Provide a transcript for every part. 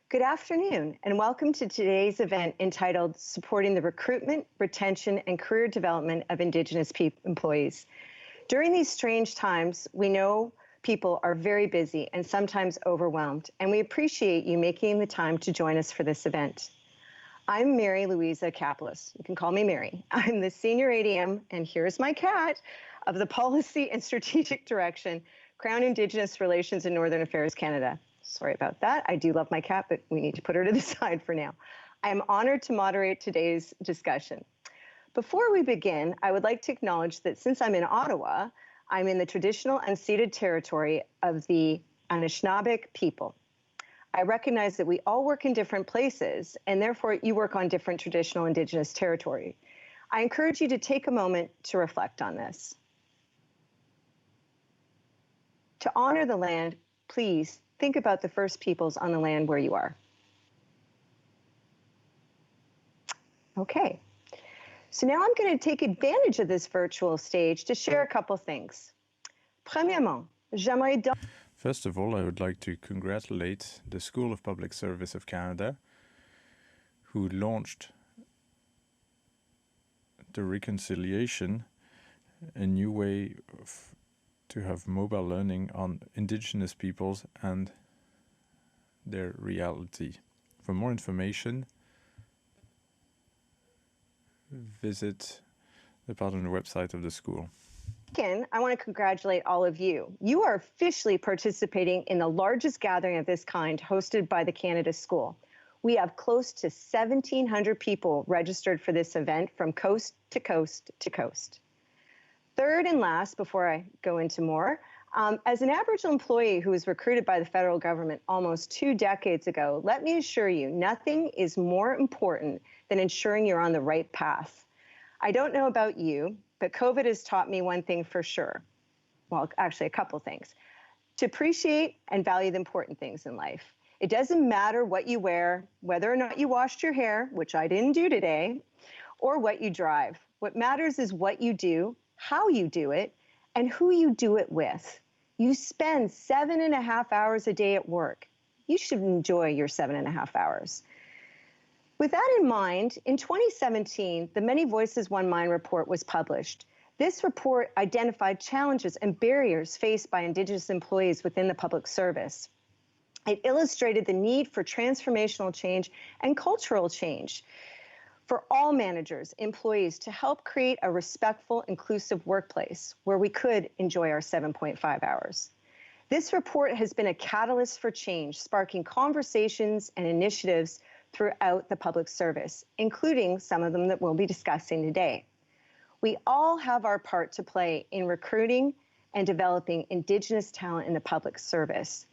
Good afternoon, and welcome to today's event entitled Supporting the Recruitment, Retention, and Career Development of Indigenous Employees. During these strange times, we know people are very busy and sometimes overwhelmed, and we appreciate you making the time to join us for this event. I'm Mary Louisa Kapelos. You can call me Mary. I'm the Senior ADM, and here's my cat, of the Policy and Strategic Direction, Crown Indigenous Relations and Northern Affairs Canada. Sorry about that. I do love my cat, but we need to put her to the side for now. I am honored to moderate today's discussion. Before we begin, I would like to acknowledge that since I'm in Ottawa, I'm in the traditional unceded territory of the Anishinaabe people. I recognize that we all work in different places, and therefore you work on different traditional Indigenous territory. I encourage you to take a moment to reflect on this. To honor the land, please think about the first peoples on the land where you are. Okay, so now I'm going to take advantage of this virtual stage to share a couple things. Premièrement, j'aimerais donc... First of all, I would like to congratulate the School of Public Service of Canada, who launched the reconciliation, a new way to have mobile learning on Indigenous peoples and their reality. For more information, visit the partner website of the school. Again, I want to congratulate all of you. You are officially participating in the largest gathering of this kind hosted by the Canada School. We have close to 1,700 people registered for this event from coast to coast to coast. Third and last, before I go into more, as an Aboriginal employee who was recruited by the federal government almost 2 decades ago, let me assure you, nothing is more important than ensuring you're on the right path. I don't know about you, but COVID has taught me one thing for sure. Well, actually, a couple things. To appreciate and value the important things in life. It doesn't matter what you wear, whether or not you washed your hair, which I didn't do today, or what you drive. What matters is what you do, how you do it, and who you do it with. You spend 7.5 hours a day at work. You should enjoy your 7.5 hours. With that in mind, in 2017, the Many Voices, One Mind report was published. This report identified challenges and barriers faced by Indigenous employees within the public service. It illustrated the need for transformational change and cultural change for all managers, employees, to help create a respectful, inclusive workplace where we could enjoy our 7.5 hours. This report has been a catalyst for change, sparking conversations and initiatives throughout the public service, including some of them that we'll be discussing today. We all have our part to play in recruiting and developing Indigenous talent in the public service.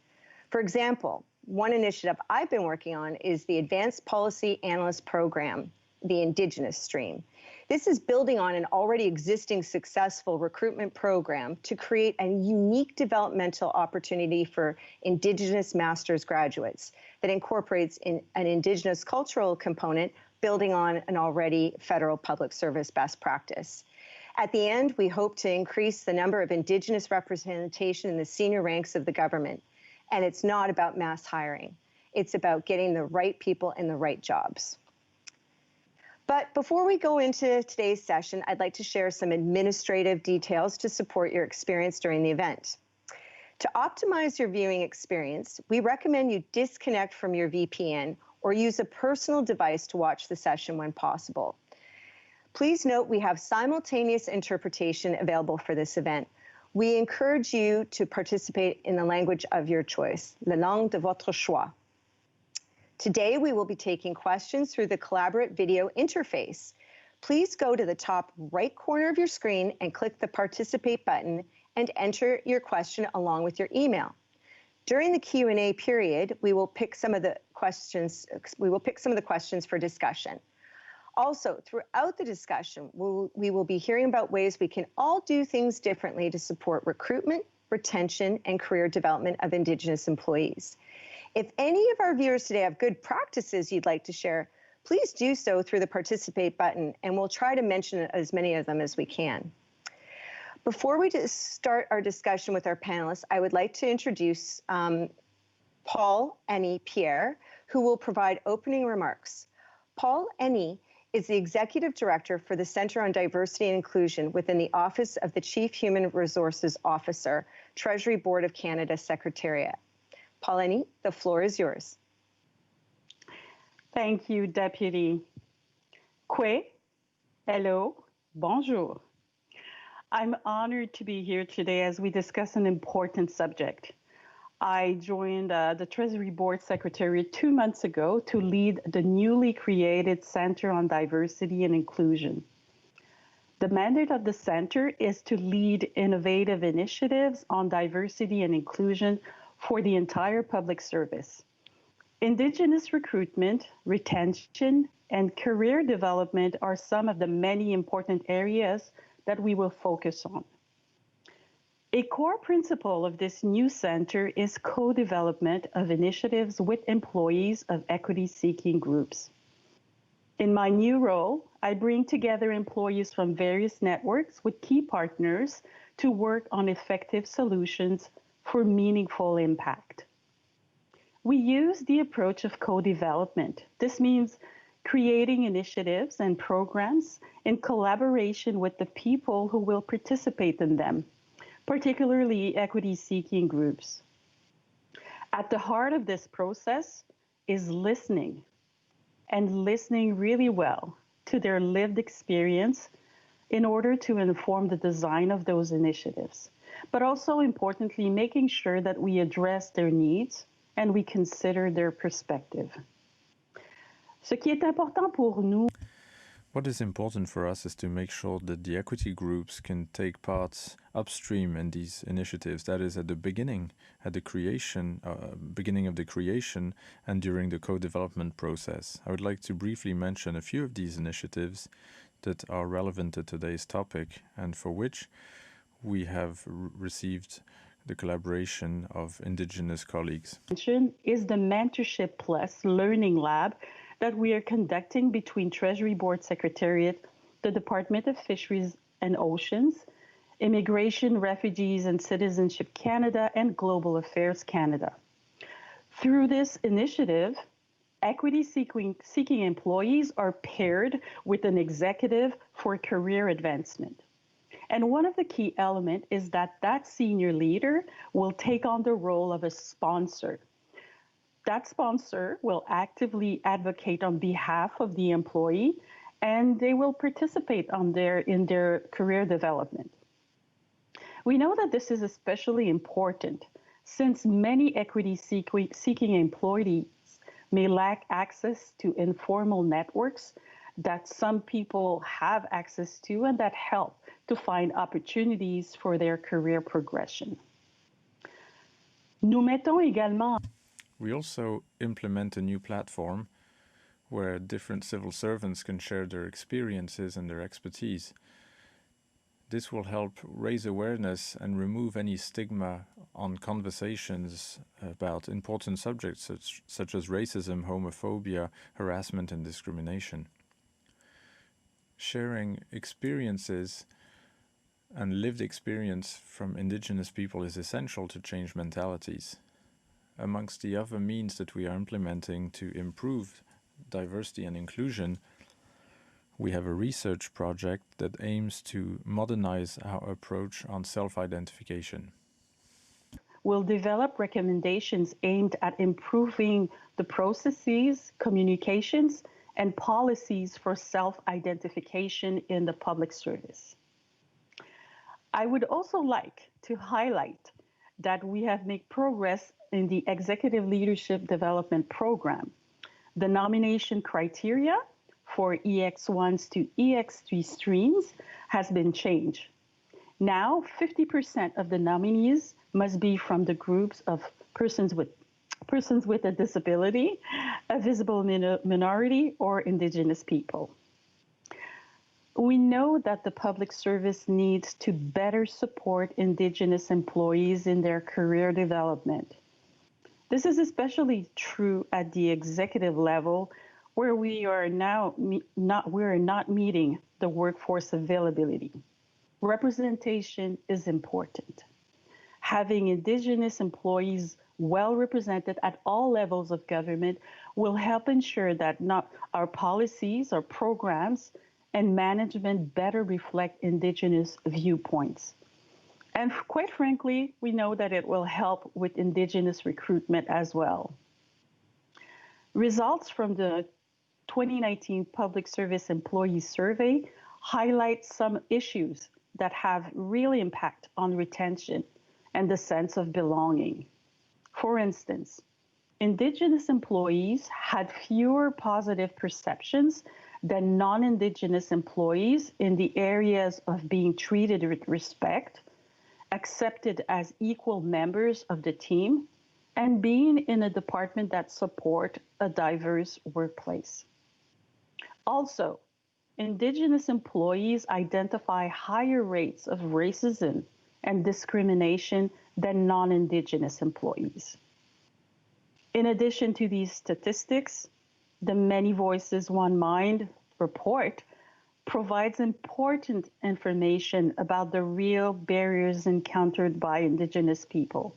For example, one initiative I've been working on is the Advanced Policy Analyst Program, the Indigenous stream. This is building on an already existing successful recruitment program to create a unique developmental opportunity for Indigenous master's graduates that incorporates an Indigenous cultural component, building on an already federal public service best practice. At the end, we hope to increase the number of Indigenous representation in the senior ranks of the government. And it's not about mass hiring. It's about getting the right people in the right jobs. But before we go into today's session, I'd like to share some administrative details to support your experience during the event. To optimize your viewing experience, we recommend you disconnect from your VPN or use a personal device to watch the session when possible. Please note we have simultaneous interpretation available for this event. We encourage you to participate in the language of your choice, la langue de votre choix. Today, we will be taking questions through the Collaborate video interface. Please go to the top right corner of your screen and click the Participate button and enter your question along with your email. During the Q&A period, we will pick some of the questions for discussion. Also, throughout the discussion, we will be hearing about ways we can all do things differently to support recruitment, retention, and career development of Indigenous employees. If any of our viewers today have good practices you'd like to share, please do so through the participate button, and we'll try to mention as many of them as we can. Before we start our discussion with our panelists, I would like to introduce Paul Ennie Pierre, who will provide opening remarks. Paul Ennie is the Executive Director for the Center on Diversity and Inclusion within the Office of the Chief Human Resources Officer, Treasury Board of Canada Secretariat. Paul Ennie, the floor is yours. Thank you, Deputy. Kwe, hello, bonjour. I'm honored to be here today as we discuss an important subject. I joined the Treasury Board Secretariat 2 months ago to lead the newly created Center on Diversity and Inclusion. The mandate of the Center is to lead innovative initiatives on diversity and inclusion for the entire public service. Indigenous recruitment, retention, and career development are some of the many important areas that we will focus on. A core principle of this new center is co-development of initiatives with employees of equity-seeking groups. In my new role, I bring together employees from various networks with key partners to work on effective solutions for meaningful impact. We use the approach of co-development. This means creating initiatives and programs in collaboration with the people who will participate in them, particularly equity-seeking groups. At the heart of this process is listening, and listening really well to their lived experience in order to inform the design of those initiatives, but also importantly, making sure that we address their needs and we consider their perspective. Ce qui est important pour nous. What is important for us is to make sure that the equity groups can take part upstream in these initiatives, that is at the beginning, at the beginning of the creation and during the co-development process. I would like to briefly mention a few of these initiatives that are relevant to today's topic and for which we have received the collaboration of Indigenous colleagues. Is the Mentorship Plus Learning Lab that we are conducting between Treasury Board Secretariat, the Department of Fisheries and Oceans, Immigration, Refugees and Citizenship Canada, and Global Affairs Canada. Through this initiative, equity-seeking employees are paired with an executive for career advancement. And one of the key elements is that senior leader will take on the role of a sponsor. That sponsor will actively advocate on behalf of the employee, and they will participate in their career development. We know that this is especially important since many equity-seeking employees may lack access to informal networks that some people have access to and that help to find opportunities for their career progression. Nous mettons également. We also implement a new platform where different civil servants can share their experiences and their expertise. This will help raise awareness and remove any stigma on conversations about important subjects such as racism, homophobia, harassment, and discrimination. Sharing experiences and lived experience from Indigenous people is essential to change mentalities. Amongst the other means that we are implementing to improve diversity and inclusion, we have a research project that aims to modernize our approach on self-identification. We'll develop recommendations aimed at improving the processes, communications, and policies for self-identification in the public service. I would also like to highlight that we have made progress in the Executive Leadership Development Program. The nomination criteria for EX1s to EX3 streams has been changed. Now, 50% of the nominees must be from the groups of persons with a disability, a visible minority, or Indigenous people. We know that the public service needs to better support Indigenous employees in their career development. This is especially true at the executive level, where we are now not meeting the workforce availability. Representation is important. Having Indigenous employees well represented at all levels of government will help ensure that not our policies, our programs, and management better reflect Indigenous viewpoints. And quite frankly, we know that it will help with Indigenous recruitment as well. Results from the 2019 Public Service Employees Survey highlight some issues that have real impact on retention and the sense of belonging. For instance, Indigenous employees had fewer positive perceptions than non-Indigenous employees in the areas of being treated with respect, accepted as equal members of the team, and being in a department that support a diverse workplace. Also, Indigenous employees identify higher rates of racism and discrimination than non-Indigenous employees. In addition to these statistics, the Many Voices, One Mind report provides important information about the real barriers encountered by Indigenous people.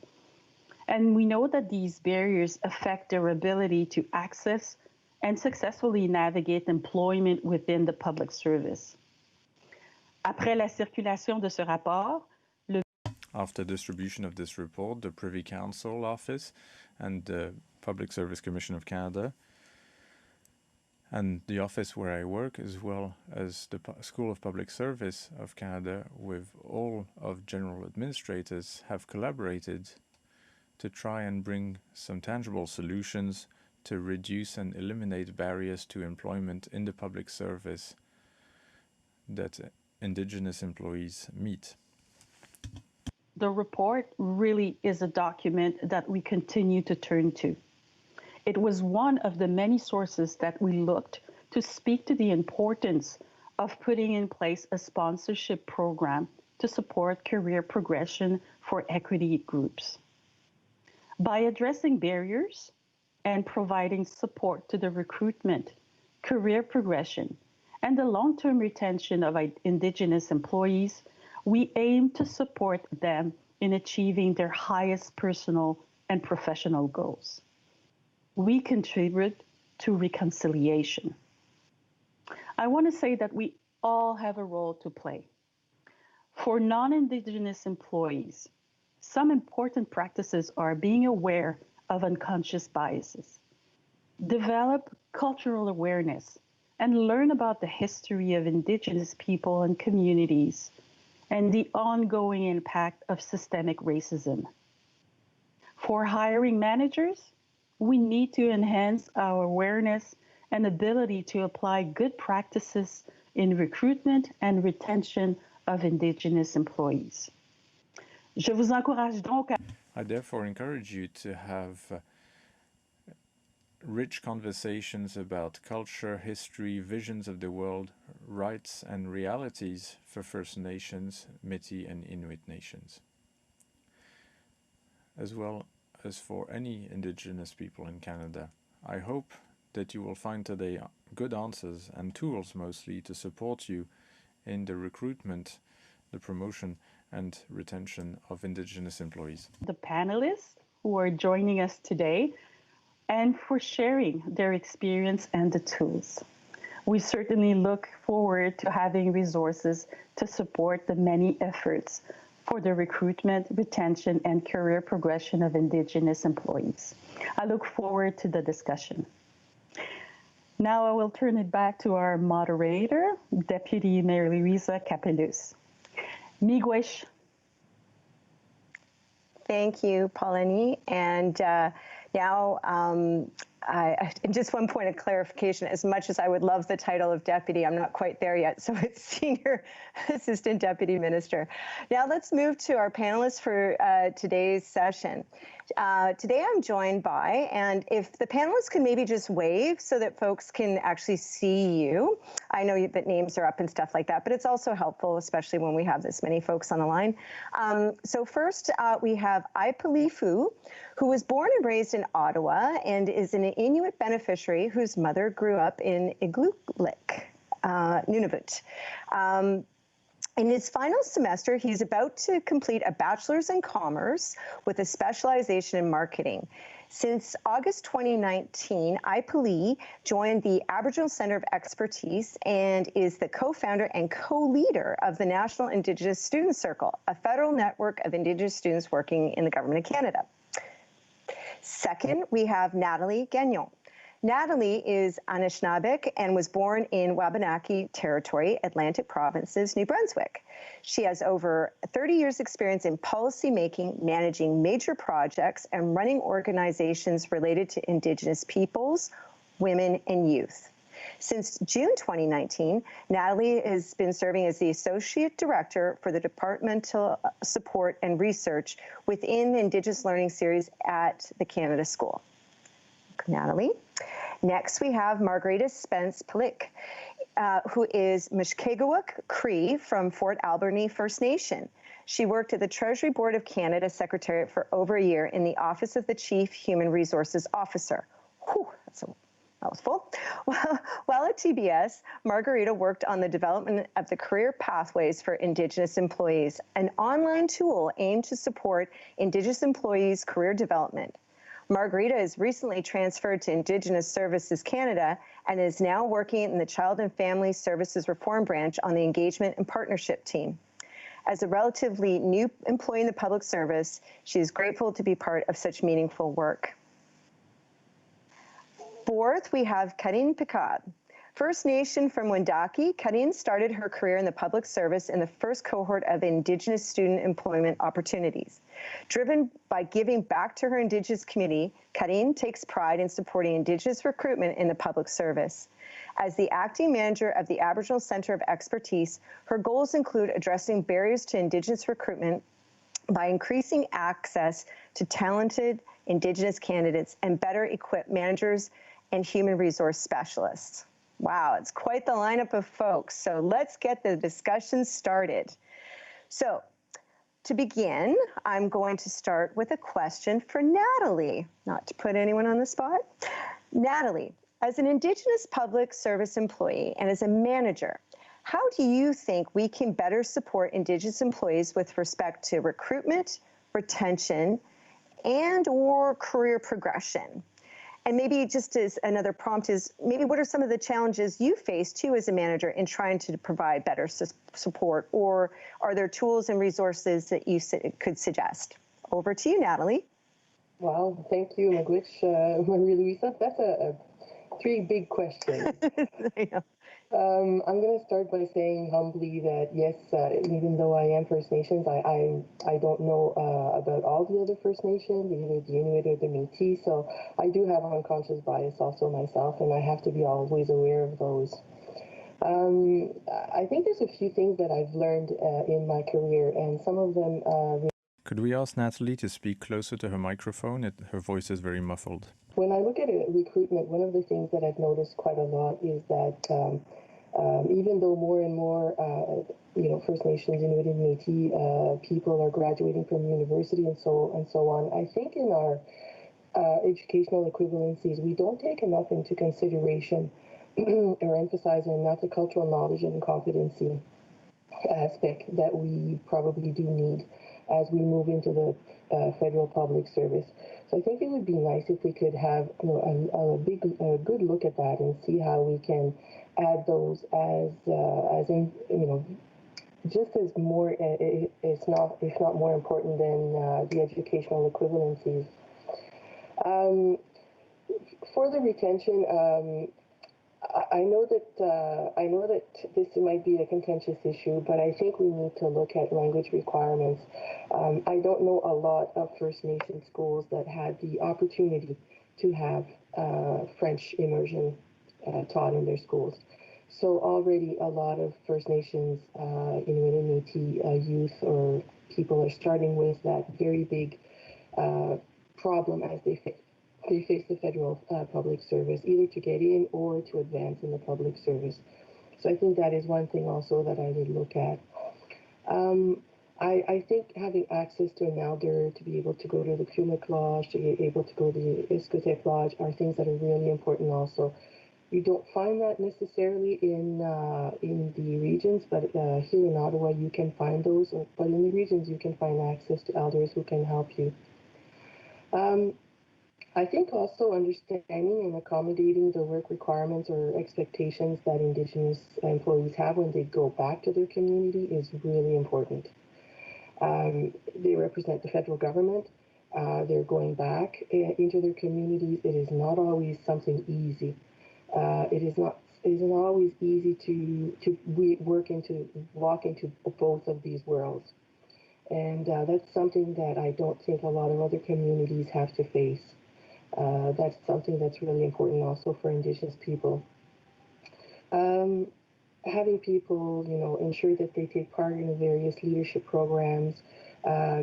And we know that these barriers affect their ability to access and successfully navigate employment within the public service. Après la circulation de ce rapport, After distribution of this report, the Privy Council Office and the Public Service Commission of Canada and the office where I work, as well as the School of Public Service of Canada, with all of general administrators, have collaborated to try and bring some tangible solutions to reduce and eliminate barriers to employment in the public service that Indigenous employees meet. The report really is a document that we continue to turn to. It was one of the many sources that we looked to speak to the importance of putting in place a sponsorship program to support career progression for equity groups. By addressing barriers and providing support to the recruitment, career progression, and the long-term retention of Indigenous employees, we aim to support them in achieving their highest personal and professional goals. We contribute to reconciliation. I want to say that we all have a role to play. For non-Indigenous employees, some important practices are being aware of unconscious biases, develop cultural awareness, and learn about the history of Indigenous people and communities and the ongoing impact of systemic racism. For hiring managers, we need to enhance our awareness and ability to apply good practices in recruitment and retention of Indigenous employees. Je vous encourage donc à... I therefore encourage you to have rich conversations about culture, history, visions of the world, rights and realities for First Nations, Métis and Inuit nations, as well as for any Indigenous people in Canada. I hope that you will find today good answers and tools mostly to support you in the recruitment, the promotion and retention of Indigenous employees. The panelists who are joining us today and for sharing their experience and the tools. We certainly look forward to having resources to support the many efforts for the recruitment, retention, and career progression of Indigenous employees. I look forward to the discussion. Now I will turn it back to our moderator, Deputy Mayor Louisa Capelus. Miigwech. Thank you, Paulini. And now and just one point of clarification, as much as I would love the title of deputy, I'm not quite there yet, so it's Senior Assistant Deputy Minister. Now let's move to our panelists for today's session. Today I'm joined by, and if the panelists can maybe just wave so that folks can actually see you. I know that names are up and stuff like that, but it's also helpful, especially when we have this many folks on the line. So first we have Palik, who was born and raised in Ottawa and is an Inuit beneficiary whose mother grew up in Igloolik, Nunavut. In his final semester, he's about to complete a bachelor's in commerce with a specialization in marketing. Since August 2019, Palik joined the Aboriginal Centre of Expertise and is the co-founder and co-leader of the National Indigenous Student Circle, a federal network of Indigenous students working in the Government of Canada. Second, we have Natalie Gagnon. Natalie is Anishinaabeg and was born in Wabanaki Territory, Atlantic Provinces, New Brunswick. She has over 30 years experience in policy making, managing major projects, and running organizations related to Indigenous peoples, women, and youth. Since June 2019, Natalie has been serving as the Associate Director for the Departmental Support and Research within the Indigenous Learning Series at the Canada School. Natalie. Next, we have Margarita Spence Palik, who is Mishkegawuk Cree from Fort Alberni First Nation. She worked at the Treasury Board of Canada Secretariat for over a year in the Office of the Chief Human Resources Officer. Whew, that's a mouthful. While at TBS, Margarita worked on the development of the Career Pathways for Indigenous Employees, an online tool aimed to support Indigenous employees' career development. Margarita is recently transferred to Indigenous Services Canada and is now working in the Child and Family Services Reform Branch on the Engagement and Partnership team. As a relatively new employee in the public service, she is grateful to be part of such meaningful work. Fourth, we have Karine Picard. First Nation from Wendake, Karine started her career in the public service in the first cohort of Indigenous student employment opportunities. Driven by giving back to her Indigenous community, Karine takes pride in supporting Indigenous recruitment in the public service. As the acting manager of the Aboriginal Centre of Expertise, her goals include addressing barriers to Indigenous recruitment by increasing access to talented Indigenous candidates and better equipped managers and human resource specialists. Wow, it's quite the lineup of folks. So let's get the discussion started. So to begin, I'm going to start with a question for Natalie, not to put anyone on the spot. Natalie, as an Indigenous public service employee and as a manager, how do you think we can better support Indigenous employees with respect to recruitment, retention, and/or career progression? And maybe just as another prompt is, maybe what are some of the challenges you face too as a manager in trying to provide better support, or are there tools and resources that you could suggest? Over to you, Natalie. Wow, thank you, Marie-Louisa. That's a three big questions. I know. I'm going to start by saying humbly that yes, even though I am First Nations, I don't know about all the other First Nations, either the Inuit or the Métis. So I do have unconscious bias also myself, and I have to be always aware of those. I think there's a few things that I've learned in my career, and some of them. Could we ask Natalie to speak closer to her microphone? Her voice is very muffled. When I look at recruitment, one of the things that I've noticed quite a lot is that even though more and more, First Nations, Inuit, and Métis people are graduating from university and so on, I think in our educational equivalencies, we don't take enough into consideration or emphasize enough the cultural knowledge and competency aspect that we probably do need as we move into the federal public service. So I think it would be nice if we could have a good look at that and see how we can add those as in, just as more, if not more important than the educational equivalencies. For the retention, I know that this might be a contentious issue, but I think we need to look at language requirements. I don't know a lot of First Nation schools that had the opportunity to have French immersion taught in their schools. So already a lot of First Nations, Inuit and Métis youth or people are starting with that very big problem as they face the federal public service, either to get in or to advance in the public service. So I think that is one thing also that I would look at. I think having access to an elder, to be able to go to the Kumek Lodge, to be able to go to the Iskotek Lodge are things that are really important also. You don't find that necessarily in the regions, but here in Ottawa you can find those. But in the regions you can find access to elders who can help you. I think also understanding and accommodating the work requirements or expectations that Indigenous employees have when they go back to their community is really important. They represent the federal government. They're going back into their communities. It is not always something easy. It isn't always easy to walk into both of these worlds. And that's something that I don't think a lot of other communities have to face. That's something that's really important also for Indigenous people. Having people, ensure that they take part in the various leadership programs,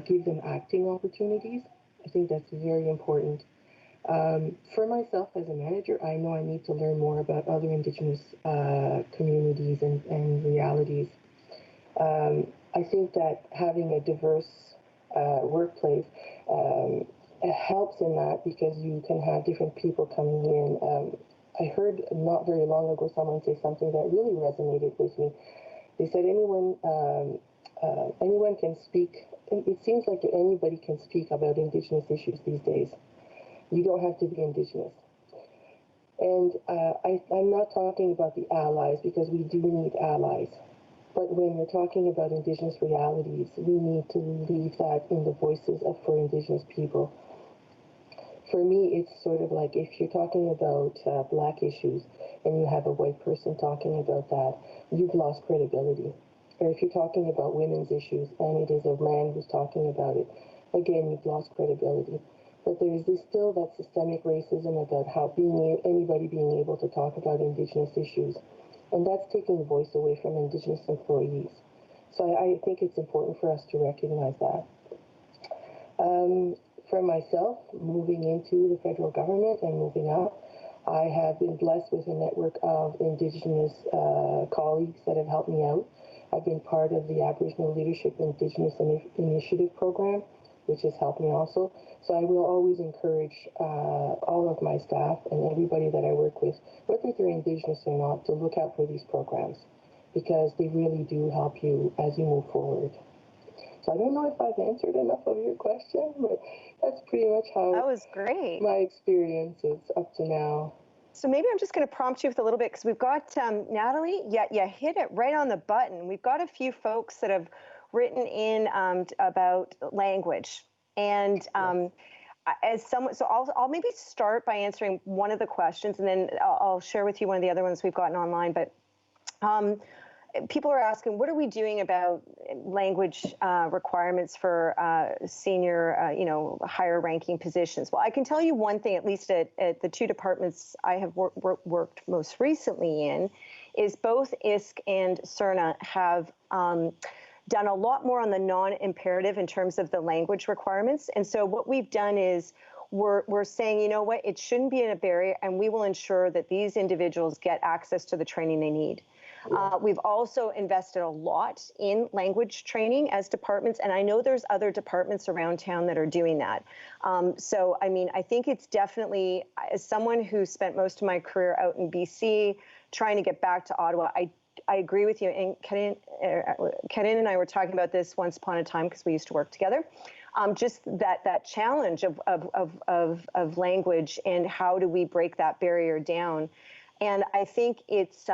give them acting opportunities. I think that's very important. For myself as a manager, I know I need to learn more about other Indigenous communities and realities. I think that having a diverse workplace helps in that because you can have different people coming in. I heard not very long ago someone say something that really resonated with me. They said anyone can speak. It seems like anybody can speak about Indigenous issues these days. You don't have to be Indigenous. And I'm not talking about the allies because we do need allies. But when we're talking about Indigenous realities, we need to leave that in the voices for Indigenous people. For me, it's sort of like if you're talking about Black issues and you have a white person talking about that, you've lost credibility. Or if you're talking about women's issues and it is a man who's talking about it, again, you've lost credibility. But there's still that systemic racism about how anybody being able to talk about Indigenous issues. And that's taking voice away from Indigenous employees. So I think it's important for us to recognize that. For myself, moving into the federal government and moving up, I have been blessed with a network of Indigenous colleagues that have helped me out. I've been part of the Aboriginal Leadership Indigenous Initiative program, which has helped me also. So I will always encourage all of my staff and everybody that I work with, whether they're Indigenous or not, to look out for these programs because they really do help you as you move forward. So I don't know if I've answered enough of your question, but that's pretty much how that was great. My experience is up to now. So maybe I'm just going to prompt you with a little bit because we've got Natalie. Yeah, you hit it right on the button. We've got a few folks that have written in about language, and as someone, so I'll maybe start by answering one of the questions, and then I'll share with you one of the other ones we've gotten online. But people are asking, what are we doing about language requirements for senior, higher ranking positions? Well, I can tell you one thing, at least at the two departments I have worked most recently in, is both ISK and CERNA have done a lot more on the non-imperative in terms of the language requirements. And so what we've done is we're saying, you know what, it shouldn't be a barrier, and we will ensure that these individuals get access to the training they need. We've also invested a lot in language training as departments, and I know there's other departments around town that are doing that. So, I mean, I think it's definitely, as someone who spent most of my career out in BC, trying to get back to Ottawa, I agree with you. And Karin and I were talking about this once upon a time because we used to work together. Just that challenge of language and how do we break that barrier down. And I think it's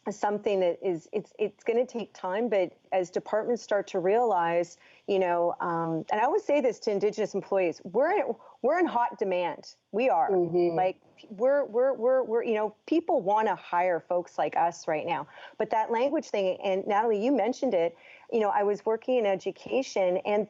something that is it's going to take time, but as departments start to realize, and I always say this to Indigenous employees, we're in hot demand. We are. Mm-hmm. Like we're people want to hire folks like us right now. But that language thing, and Natalie, you mentioned it, I was working in education, and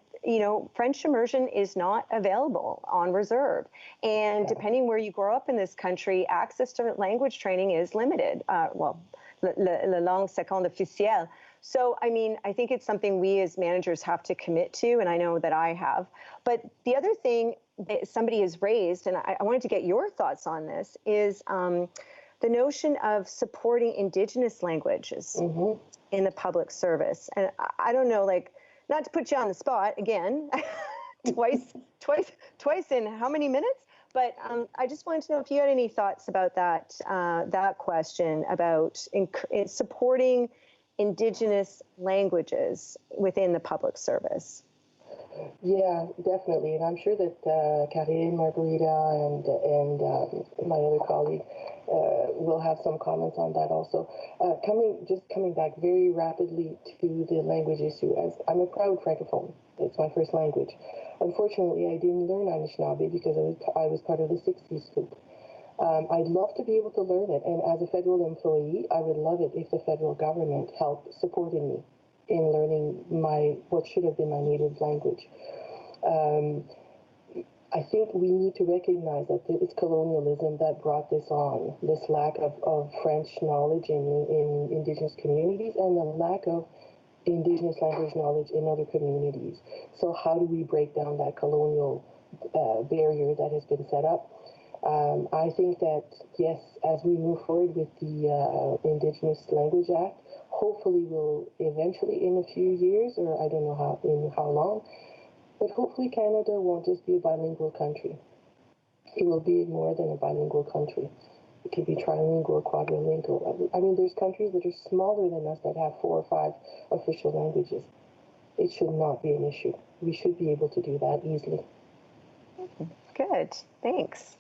French immersion is not available on reserve. And depending where you grow up in this country, access to language training is limited. La langue seconde officielle. So, I think it's something we as managers have to commit to, and I know that I have. But the other thing that somebody has raised, and I wanted to get your thoughts on this, is the notion of supporting Indigenous languages in the public service. And I don't know, not to put you on the spot again, twice in how many minutes? But I just wanted to know if you had any thoughts about that question about supporting Indigenous languages within the public service. Yeah, definitely, and I'm sure that Karine, Margarita, and my other colleague will have some comments on that also. Coming back very rapidly to the language issue, as I'm a proud Francophone. It's my first language. Unfortunately, I didn't learn Anishinaabe because I was part of the 60s group. I'd love to be able to learn it, and as a federal employee, I would love it if the federal government helped supporting me in learning what should have been my native language. I think we need to recognize that it's colonialism that brought this on, this lack of French knowledge in Indigenous communities and the lack of Indigenous language knowledge in other communities. So how do we break down that colonial barrier that has been set up? I think that, yes, as we move forward with the Indigenous Language Act, hopefully we'll eventually, in a few years, or I don't know how long, but hopefully Canada won't just be a bilingual country. It will be more than a bilingual country. It could be trilingual, quadrilingual. There's countries that are smaller than us that have 4 or 5 official languages. It should not be an issue. We should be able to do that easily. Good, thanks.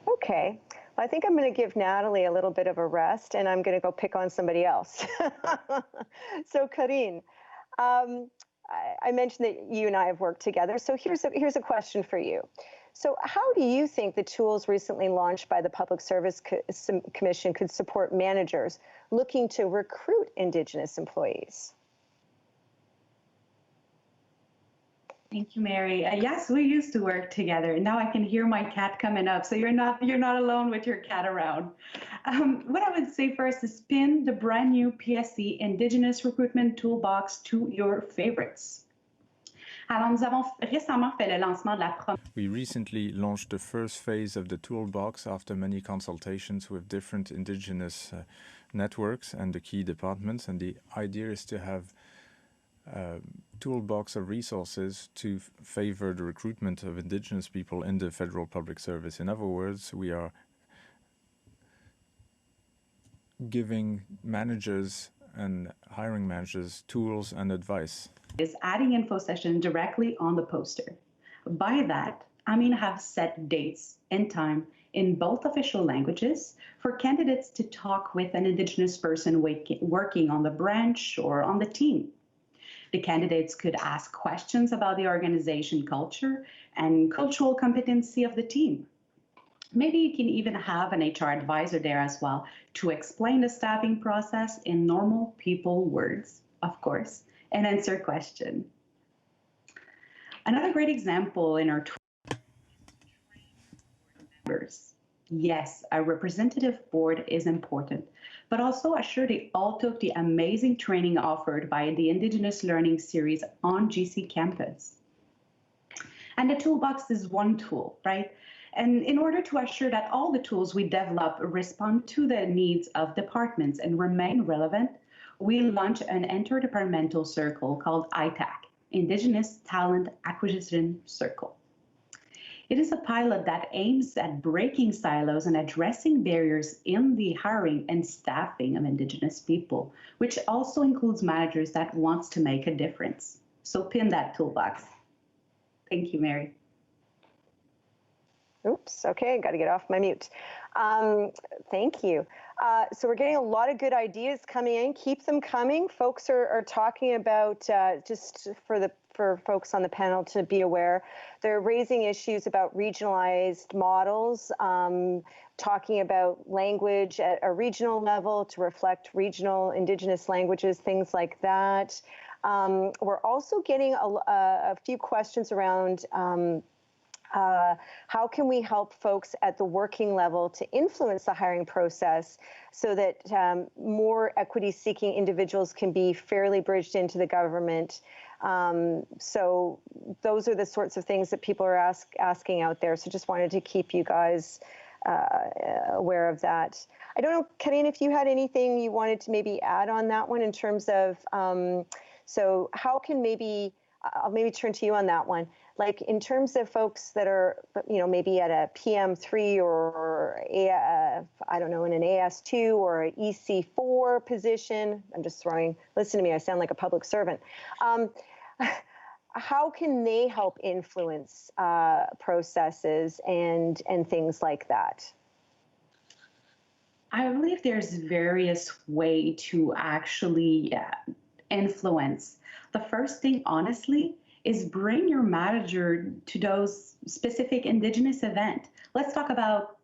Okay, I think I'm going to give Natalie a little bit of a rest, and I'm going to go pick on somebody else. So, Karine, I mentioned that you and I have worked together. So here's a question for you. So how do you think the tools recently launched by the Public Service Commission could support managers looking to recruit Indigenous employees? Thank you, Mary. Yes, we used to work together. Now I can hear my cat coming up, so you're not alone with your cat around. What I would say first is pin the brand new PSC Indigenous Recruitment Toolbox to your favorites. Alors, nous avons récemment fait le lancement de la We recently launched the first phase of the toolbox after many consultations with different Indigenous networks and the key departments, and the idea is to have toolbox of resources to favor the recruitment of Indigenous people in the federal public service. In other words, we are giving managers and hiring managers tools and advice. Is adding info session directly on the poster. By that, I mean have set dates and time in both official languages for candidates to talk with an Indigenous person working on the branch or on the team. The candidates could ask questions about the organization culture and cultural competency of the team. Maybe you can even have an HR advisor there as well to explain the staffing process in normal people words, of course, and answer questions. Another great example in our members. Yes, a representative board is important, but also assure they all took the amazing training offered by the Indigenous Learning Series on GC campus. And the toolbox is one tool, right? And in order to assure that all the tools we develop respond to the needs of departments and remain relevant, we launched an interdepartmental circle called ITAC, Indigenous Talent Acquisition Circle. It is a pilot that aims at breaking silos and addressing barriers in the hiring and staffing of Indigenous people, which also includes managers that wants to make a difference. So pin that toolbox. Thank you, Mary. Oops, okay, got to get off my mute. Thank you. So we're getting a lot of good ideas coming in. Keep them coming. Folks are talking about, just for folks on the panel to be aware, they're raising issues about regionalized models, talking about language at a regional level to reflect regional Indigenous languages, things like that. We're also getting a few questions around how can we help folks at the working level to influence the hiring process so that more equity-seeking individuals can be fairly bridged into the government. So those are the sorts of things that people are asking out there. So just wanted to keep you guys aware of that. I don't know, Karine, if you had anything you wanted to maybe add on that one in terms of, so how can I'll maybe turn to you on that one. Like in terms of folks that are, maybe at a PM3 or I don't know, in an AS2 or an EC4 position. I'm just listen to me, I sound like a public servant. How can they help influence processes and things like that? I believe there's various ways to actually influence. The first thing, honestly, is bring your manager to those specific Indigenous events. Let's talk about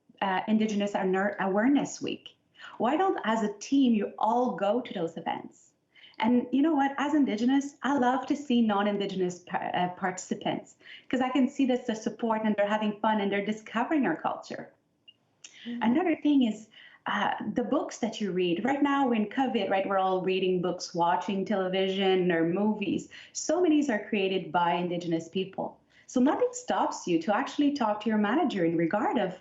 Indigenous Awareness Week. Why don't, as a team, you all go to those events? And you know what, as Indigenous, I love to see non-Indigenous participants because I can see this the support and they're having fun and they're discovering our culture. Mm-hmm. Another thing is the books that you read. Right now in COVID, right, we're all reading books, watching television or movies. So many are created by Indigenous people. So nothing stops you to actually talk to your manager in regard of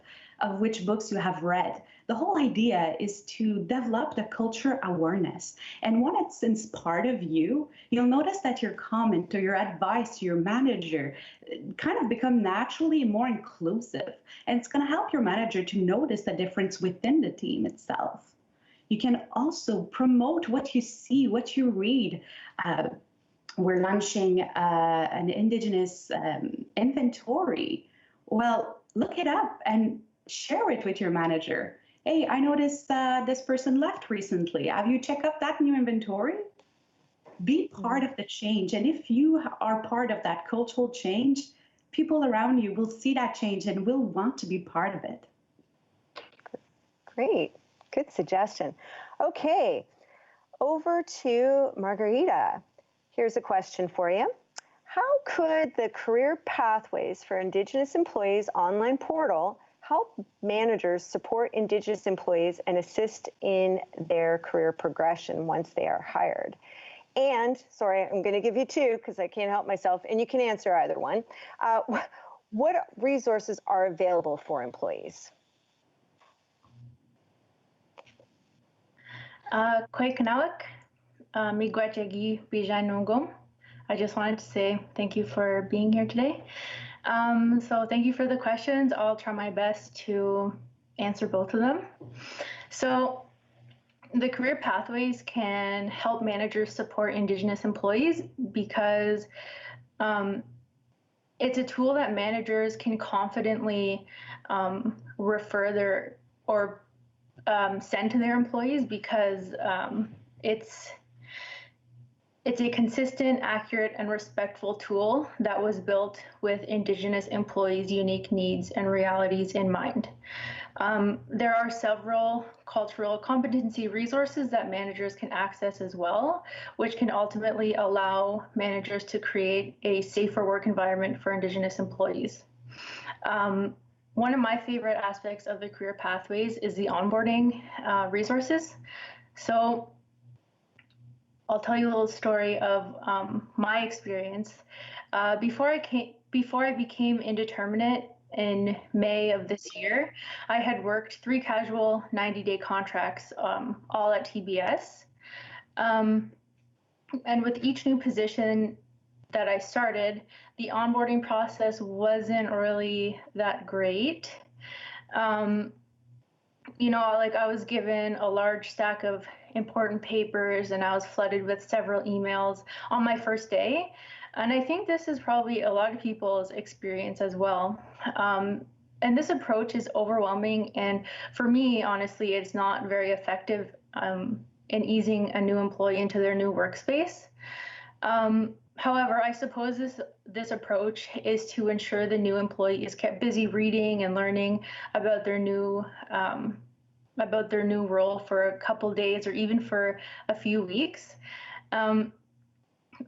which books you have read. The whole idea is to develop the culture awareness. And when it's part of you, you'll notice that your comment or your advice to your manager kind of become naturally more inclusive. And it's going to help your manager to notice the difference within the team itself. You can also promote what you see, what you read. We're launching an Indigenous inventory. Well, look it up and share it with your manager. Hey, I noticed this person left recently. Have you checked out that new inventory? Be part of the change. And if you are part of that cultural change, people around you will see that change and will want to be part of it. Great. Good suggestion. Okay, over to Margarita. Here's a question for you. How could the Career Pathways for Indigenous Employees online portal help managers support Indigenous employees and assist in their career progression once they are hired? And, sorry, I'm going to give you two because I can't help myself, and you can answer either one. What resources are available for employees? Kwaikanawak, Miigwachagi Bijanungum. I just wanted to say thank you for being here today. So thank you for the questions. I'll try my best to answer both of them. So the career pathways can help managers support Indigenous employees because it's a tool that managers can confidently refer their or send to their employees because it's a consistent, accurate, and respectful tool that was built with Indigenous employees' unique needs and realities in mind. There are several cultural competency resources that managers can access as well, which can ultimately allow managers to create a safer work environment for Indigenous employees. One of my favorite aspects of the career pathways is the onboarding resources. So I'll tell you a little story of my experience. Before I became indeterminate in May of this year, I had worked 3 casual 90-day contracts, all at TBS. And with each new position that I started, the onboarding process wasn't really that great. Like I was given a large stack of important papers and I was flooded with several emails on my first day. And I think this is probably a lot of people's experience as well. And this approach is overwhelming. And for me, honestly, it's not very effective in easing a new employee into their new workspace. However, I suppose this approach is to ensure the new employee is kept busy reading and learning about their new role for a couple days or even for a few weeks.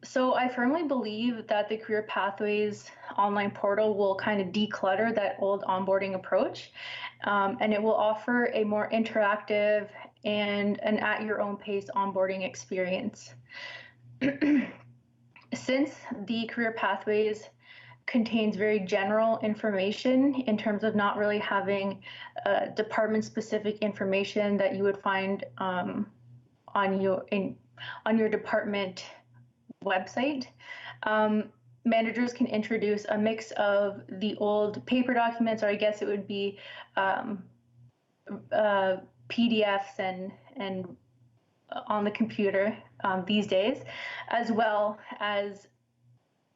So I firmly believe that the Career Pathways online portal will kind of declutter that old onboarding approach, and it will offer a more interactive and an at-your-own-pace onboarding experience. Since the Career Pathways contains very general information in terms of not really having department-specific information that you would find on your department website, managers can introduce a mix of the old paper documents, or I guess it would be PDFs and on the computer these days, as well as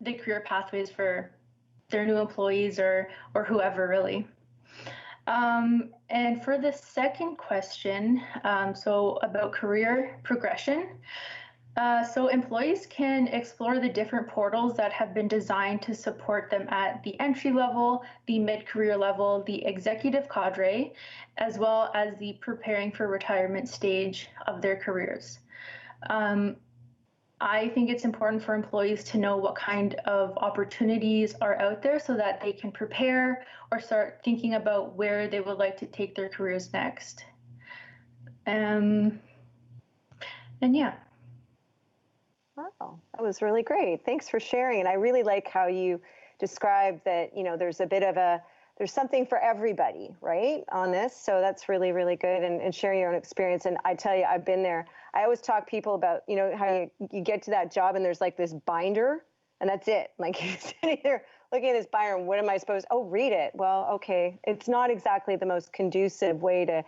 the career pathways for their new employees or whoever really. And for the second question, so about career progression, so employees can explore the different portals that have been designed to support them at the entry level, the mid-career level, the executive cadre, as well as the preparing for retirement stage of their careers. I think it's important for employees to know what kind of opportunities are out there so that they can prepare or start thinking about where they would like to take their careers next. And yeah. Wow, that was really great. Thanks for sharing. And I really like how you described that, you know, there's a bit of there's something for everybody, right, on this. So that's really, really good, and sharing your own experience. And I tell you, I've been there. I always talk people about, you know, how you get to that job and there's like this binder and that's it. Like you're sitting there looking at this binder and what am I supposed, oh, read it. Well, okay. It's not exactly the most conducive way to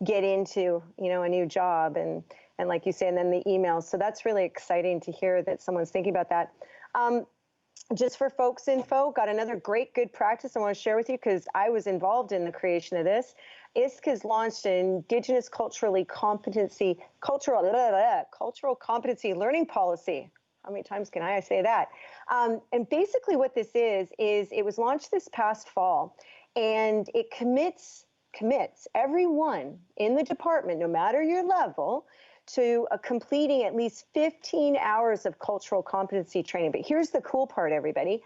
get into, you know, a new job. And like you say, and then the emails. So that's really exciting to hear that someone's thinking about that. Just for folks' info, got another great good practice I want to share with you because I was involved in the creation of this. ISC has launched an Indigenous cultural competency learning policy. How many times can I say that? And basically what this is it was launched this past fall, and it commits everyone in the department, no matter your level, to completing at least 15 hours of cultural competency training. But here's the cool part, everybody.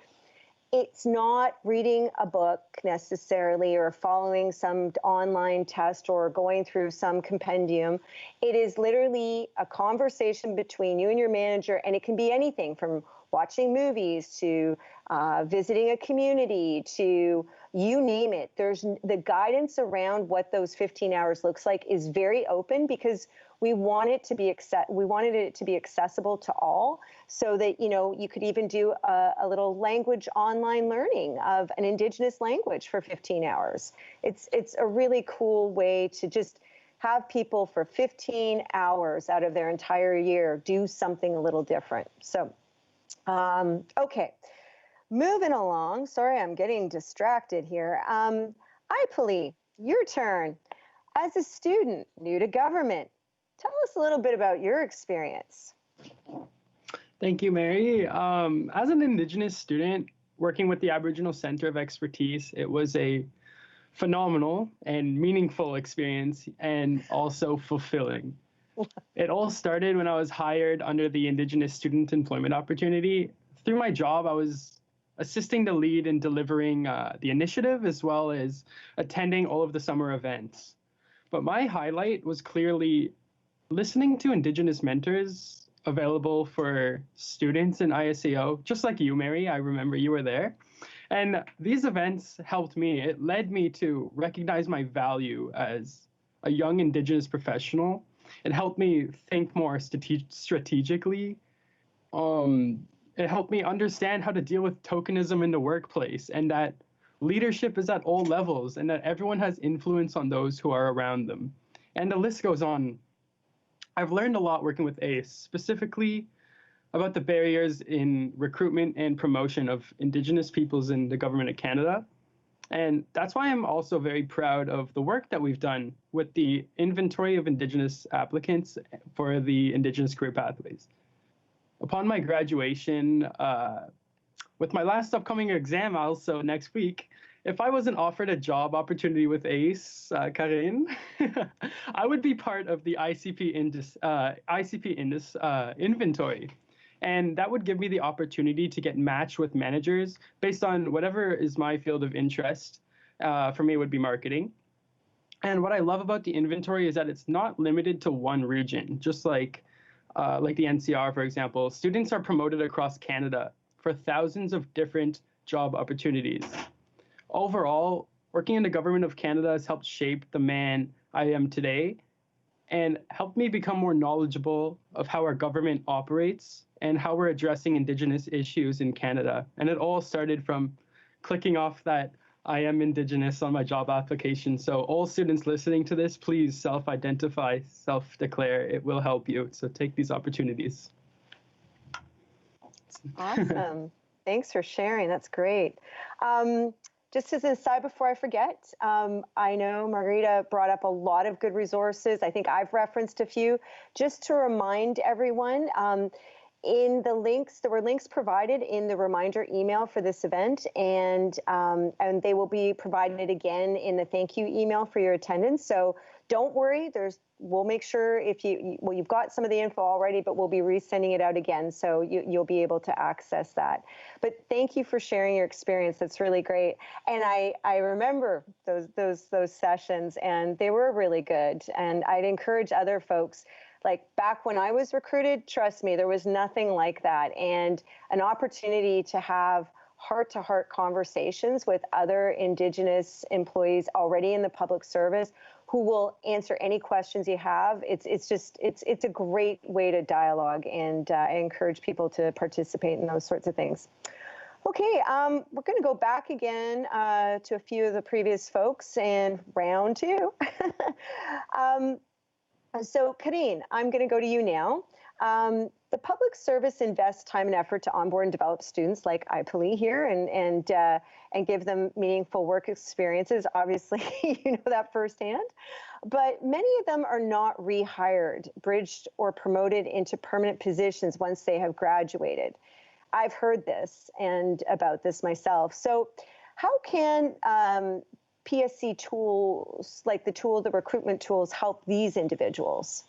It's not reading a book necessarily or following some online test or going through some compendium. It is literally a conversation between you and your manager, and it can be anything from watching movies to visiting a community to you name it. There's the guidance around what those 15 hours looks like is very open because we wanted it to be accessible to all, so that, you know, you could even do a little language online learning of an Indigenous language for 15 hours. It's a really cool way to just have people for 15 hours out of their entire year do something a little different. So, okay, moving along. Sorry, I'm getting distracted here. Palik, your turn. As a student new to government, tell us a little bit about your experience. Thank you, Mary. As an Indigenous student working with the Aboriginal Centre of Expertise, it was a phenomenal and meaningful experience and also fulfilling. It all started when I was hired under the Indigenous Student Employment Opportunity. Through my job, I was assisting the lead in delivering the initiative as well as attending all of the summer events. But my highlight was clearly listening to Indigenous mentors available for students in ISAO, just like you, Mary. I remember you were there. And these events helped me. It led me to recognize my value as a young Indigenous professional. It helped me think more strategically. It helped me understand how to deal with tokenism in the workplace, and that leadership is at all levels, and that everyone has influence on those who are around them. And the list goes on. I've learned a lot working with ACE, specifically about the barriers in recruitment and promotion of Indigenous peoples in the government of Canada. And that's why I'm also very proud of the work that we've done with the inventory of Indigenous applicants for the Indigenous career pathways. Upon my graduation, with my last upcoming exam also next week, if I wasn't offered a job opportunity with ACE, Karen, I would be part of the ICP inventory. And that would give me the opportunity to get matched with managers based on whatever is my field of interest. For me, it would be marketing. And what I love about the inventory is that it's not limited to one region, just like the NCR, for example. Students are promoted across Canada for thousands of different job opportunities. Overall, working in the government of Canada has helped shape the man I am today and helped me become more knowledgeable of how our government operates and how we're addressing Indigenous issues in Canada. And it all started from clicking off that I am Indigenous on my job application. So all students listening to this, please self-identify, self-declare. It will help you. So take these opportunities. Awesome. Thanks for sharing. That's great. Just as an aside before I forget, I know Margarita brought up a lot of good resources. I think I've referenced a few. Just to remind everyone, in the links, there were links provided in the reminder email for this event, and they will be provided again in the thank you email for your attendance. So don't worry, we'll make sure you've got some of the info already, but we'll be resending it out again, so you'll be able to access that. But thank you for sharing your experience. That's really great. And I remember those sessions, and they were really good. And I'd encourage other folks, like back when I was recruited, trust me, there was nothing like that. And an opportunity to have heart-to-heart conversations with other Indigenous employees already in the public service who will answer any questions you have. It's a great way to dialogue, and I encourage people to participate in those sorts of things. Okay, we're going to go back again to a few of the previous folks in round two. So, Karine, I'm going to go to you now. The public service invests time and effort to onboard and develop students like Palik here and give them meaningful work experiences. Obviously, you know that firsthand. But many of them are not rehired, bridged, or promoted into permanent positions once they have graduated. I've heard this and about this myself. So how can PSC tools, like the recruitment tools, help these individuals?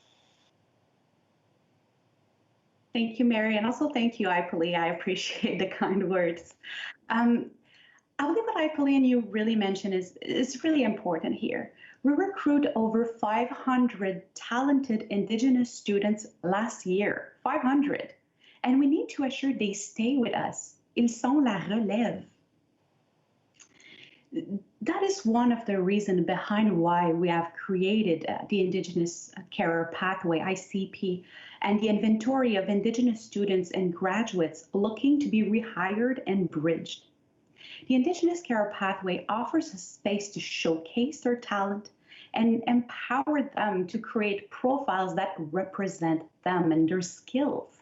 Thank you, Mary, and also thank you, Palik. I appreciate the kind words. I believe what Palik and you really mentioned is really important here. We recruit over 500 talented Indigenous students last year, 500, and we need to assure they stay with us. Ils sont la relève. That is one of the reasons behind why we have created the Indigenous Career Pathway, ICP, and the inventory of Indigenous students and graduates looking to be rehired and bridged. The Indigenous Career Pathway offers a space to showcase their talent and empower them to create profiles that represent them and their skills.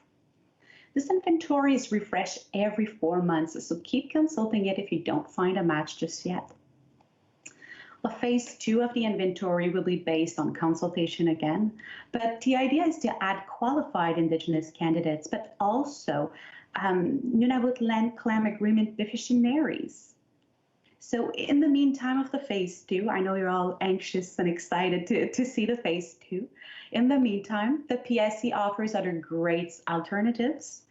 This inventory is refreshed every 4 months, so keep consulting it if you don't find a match just yet. The phase 2 of the inventory will be based on consultation again, but the idea is to add qualified Indigenous candidates, but also Nunavut Land Claim Agreement beneficiaries. So in the meantime of the phase 2, I know you're all anxious and excited to see the phase 2. In the meantime, the PSC offers other great alternatives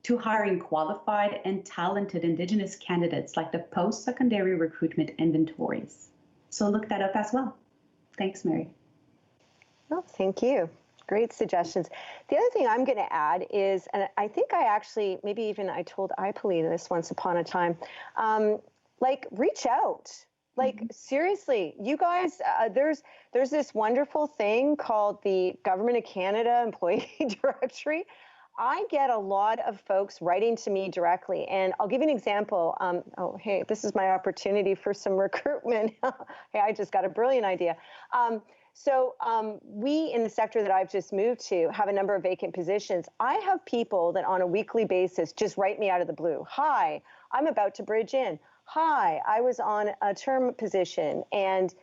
to hiring qualified and talented Indigenous candidates, like the post-secondary recruitment inventories. So look that up as well. Thanks, Mary. Oh, thank you. Great suggestions. The other thing I'm going to add is, and I think I actually, maybe even I told Palik this once upon a time, like reach out. Like seriously, you guys, there's this wonderful thing called the Government of Canada Employee Directory. I get a lot of folks writing to me directly, and I'll give you an example. Oh, hey, this is my opportunity for some recruitment. Hey, I just got a brilliant idea. We in the sector that I've just moved to have a number of vacant positions. I have people that on a weekly basis just write me out of the blue. Hi, I'm about to bridge in. Hi, I was on a term position, and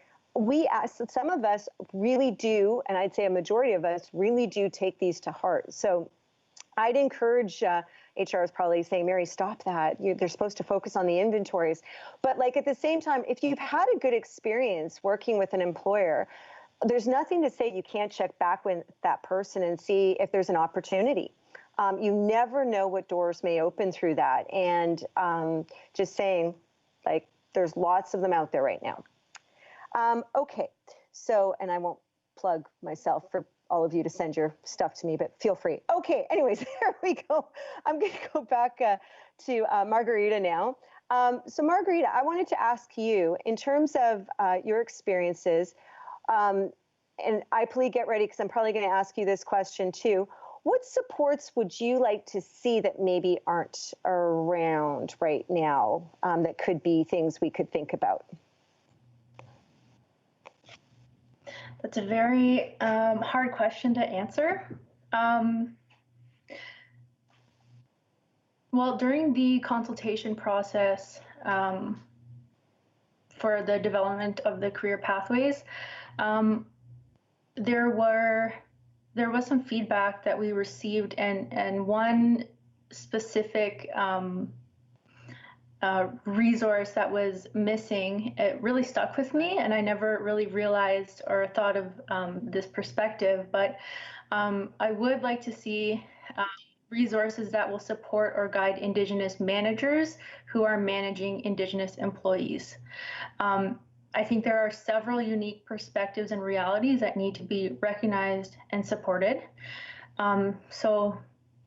some of us really do, and I'd say a majority of us really do take these to heart. So I'd encourage, HR is probably saying, Mary, stop that. They're supposed to focus on the inventories. But like at the same time, if you've had a good experience working with an employer, there's nothing to say you can't check back with that person and see if there's an opportunity. You never know what doors may open through that. And just saying, like, there's lots of them out there right now. Okay, so, and I won't plug myself for all of you to send your stuff to me, but feel free. Okay, anyways, there we go. I'm going to go back to Margarita now. So Margarita, I wanted to ask you, in terms of your experiences, and Palik, get ready, because I'm probably going to ask you this question too. What supports would you like to see that maybe aren't around right now, that could be things we could think about? That's a very hard question to answer. Well, during the consultation process for the development of the career pathways, there was some feedback that we received, and one specific resource that was missing, it really stuck with me, and I never really realized or thought of this perspective, but I would like to see resources that will support or guide Indigenous managers who are managing Indigenous employees. I think there are several unique perspectives and realities that need to be recognized and supported. So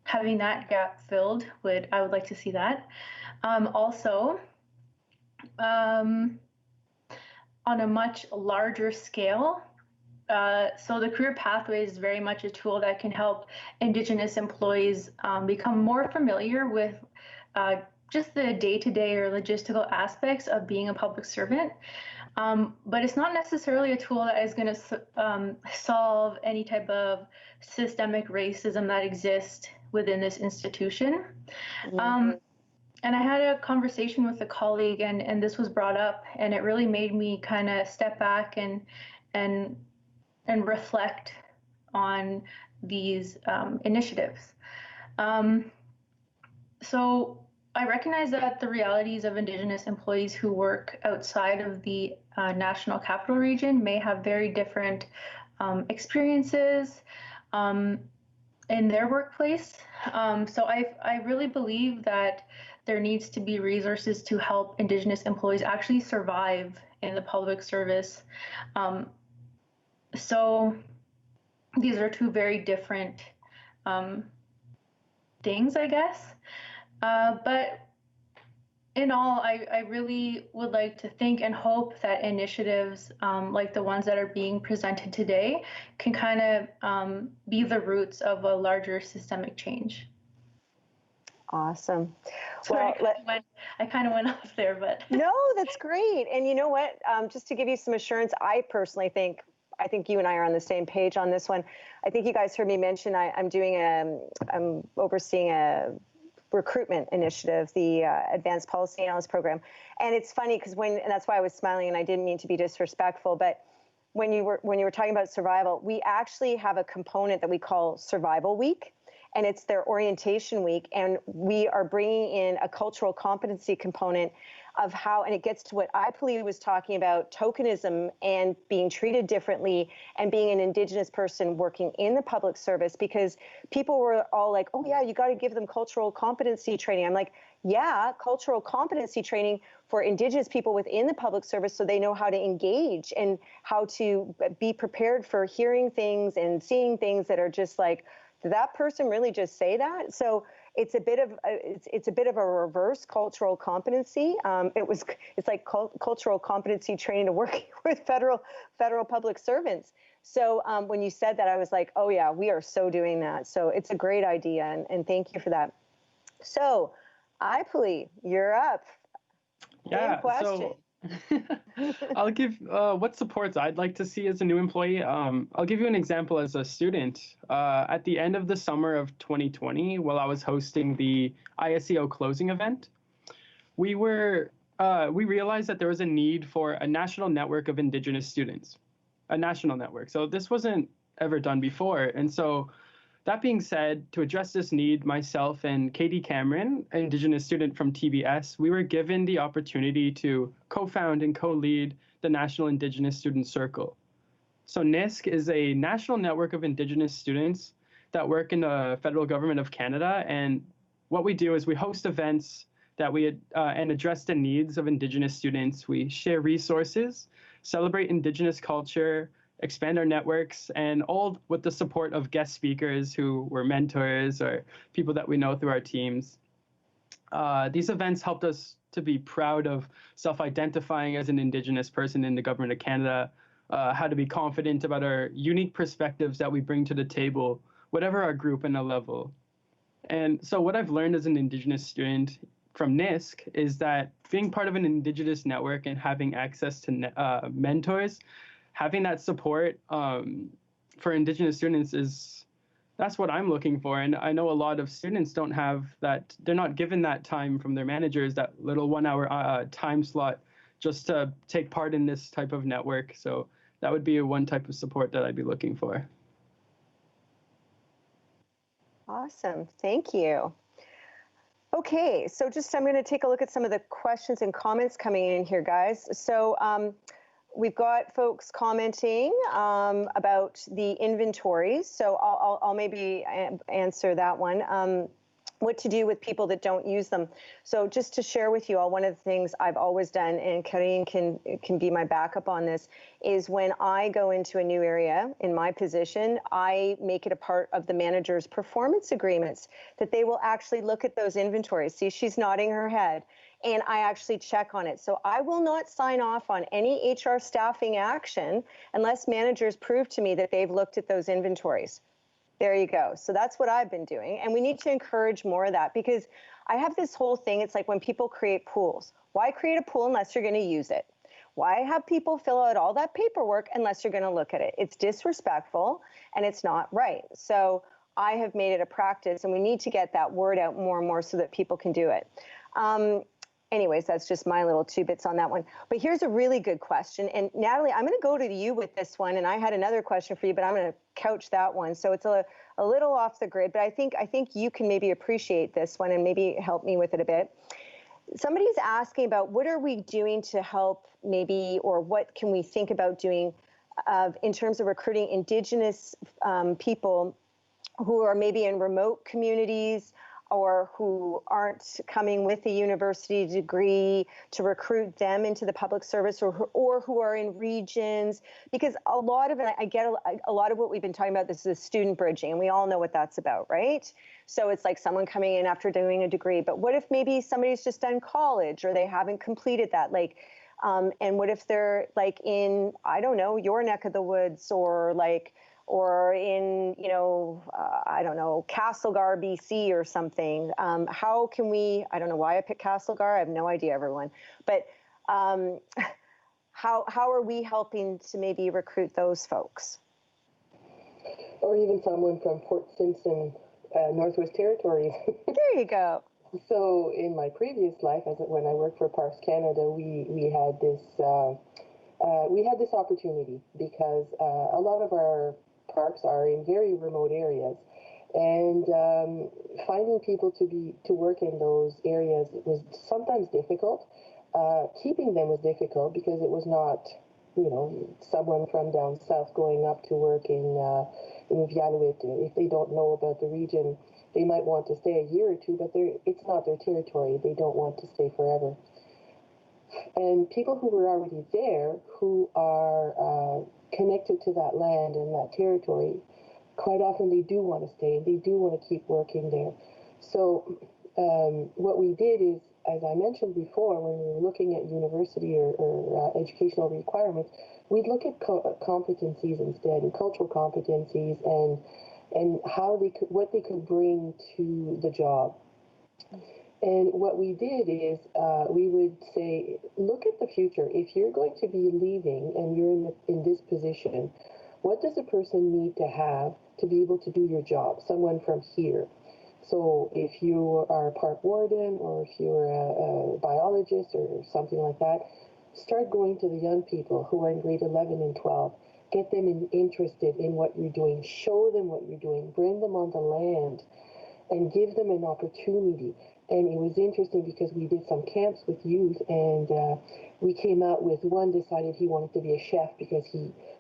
having that gap filled, I would like to see that. Also, on a much larger scale, so the career pathway is very much a tool that can help Indigenous employees become more familiar with just the day-to-day or logistical aspects of being a public servant. But it's not necessarily a tool that is going to solve any type of systemic racism that exists within this institution. Mm-hmm. And I had a conversation with a colleague, and this was brought up, and it really made me kind of step back and reflect on these initiatives. So I recognize that the realities of Indigenous employees who work outside of the National Capital Region may have very different experiences in their workplace. So I really believe that there needs to be resources to help Indigenous employees actually survive in the public service. So these are two very different things, I guess. But in all, I really would like to think and hope that initiatives like the ones that are being presented today can kind of be the roots of a larger systemic change. Awesome. Sorry, well, I kind of went off there, but. No, that's great. And you know what? Just to give you some assurance, I personally think, I think you and I are on the same page on this one. I think you guys heard me mention I'm overseeing a recruitment initiative, the Advanced Policy Analyst Program. And it's funny because and that's why I was smiling, and I didn't mean to be disrespectful, but when you were talking about survival, we actually have a component that we call Survival Week, and it's their orientation week, and we are bringing in a cultural competency component of how, and it gets to what Palik was talking about, tokenism and being treated differently and being an Indigenous person working in the public service, because people were all like, oh yeah, you got to give them cultural competency training. I'm like, yeah, cultural competency training for Indigenous people within the public service so they know how to engage and how to be prepared for hearing things and seeing things that are just like, did that person really just say that? So it's a bit of a reverse cultural competency. It's like cultural competency training to work with federal public servants. So when you said that, I was like, oh yeah, we are so doing that. So it's a great idea, and thank you for that. So, Palik, you're up. Yeah. So I'll give what supports I'd like to see as a new employee. I'll give you an example as a student. At the end of the summer of 2020, while I was hosting the ISEO closing event, we realized that there was a need for a national network of Indigenous students, a national network. So this wasn't ever done before. And so that being said, to address this need, myself and Katie Cameron, an Indigenous student from TBS, we were given the opportunity to co-found and co-lead the National Indigenous Student Circle. So NISC is a national network of Indigenous students that work in the federal government of Canada. And what we do is we host events that and address the needs of Indigenous students. We share resources, celebrate Indigenous culture, expand our networks, and all with the support of guest speakers who were mentors or people that we know through our teams. These events helped us to be proud of self-identifying as an Indigenous person in the government of Canada, how to be confident about our unique perspectives that we bring to the table, whatever our group and our level. And so what I've learned as an Indigenous student from NISC is that being part of an Indigenous network and having access to mentors, having that support for Indigenous students that's what I'm looking for. And I know a lot of students don't have that, they're not given that time from their managers, that little 1 hour time slot just to take part in this type of network. So that would be one type of support that I'd be looking for. Awesome, thank you. Okay, so I'm going to take a look at some of the questions and comments coming in here, guys. So we've got folks commenting about the inventories. So I'll maybe answer that one. What to do with people that don't use them. So just to share with you all, one of the things I've always done, and Karine can be my backup on this, is when I go into a new area in my position, I make it a part of the manager's performance agreements that they will actually look at those inventories. See, she's nodding her head. And I actually check on it. So I will not sign off on any HR staffing action unless managers prove to me that they've looked at those inventories. There you go. So that's what I've been doing. And we need to encourage more of that, because I have this whole thing. It's like when people create pools. Why create a pool unless you're going to use it? Why have people fill out all that paperwork unless you're going to look at it? It's disrespectful and it's not right. So I have made it a practice, and we need to get that word out more and more so that people can do it. Anyways, that's just my little 2 bits on that one. But here's a really good question. And Natalie, I'm going to go to you with this one. And I had another question for you, but I'm going to couch that one. So it's a little off the grid, but I think you can maybe appreciate this one and maybe help me with it a bit. Somebody's asking about what are we doing to help maybe, or what can we think about doing in terms of recruiting Indigenous people who are maybe in remote communities, or who aren't coming with a university degree, to recruit them into the public service, or who are in regions, because a lot of it, I get a lot of what we've been talking about, this is student bridging, and we all know what that's about, right? So it's like someone coming in after doing a degree, but what if maybe somebody's just done college or they haven't completed that, and what if they're like in, I don't know, your neck of the woods, or in, I don't know, Castlegar, BC or something. How can we, I don't know why I picked Castlegar, I have no idea, everyone, but how are we helping to maybe recruit those folks? Or even someone from Fort Simpson, Northwest Territories. There you go. So in my previous life, when I worked for Parks Canada, we had this opportunity, because a lot of our parks are in very remote areas, and finding people to work in those areas was sometimes difficult. Keeping them was difficult because it was not, someone from down south going up to work in Iqaluit. If they don't know about the region, they might want to stay a year or two, but it's not their territory. They don't want to stay forever. And people who were already there, who are connected to that land and that territory, quite often they do want to stay and they do want to keep working there. So what we did is, as I mentioned before, when we were looking at university or educational requirements, we'd look at competencies instead, and cultural competencies, and what they could bring to the job. And what we did is we would say, look at the future. If you're going to be leaving and you're in this position, what does a person need to have to be able to do your job? Someone from here. So if you are a park warden, or if you're a biologist or something like that, start going to the young people who are in grade 11 and 12. Get them interested in what you're doing. Show them what you're doing. Bring them on the land and give them an opportunity. And it was interesting because we did some camps with youth, and we came out with one decided he wanted to be a chef because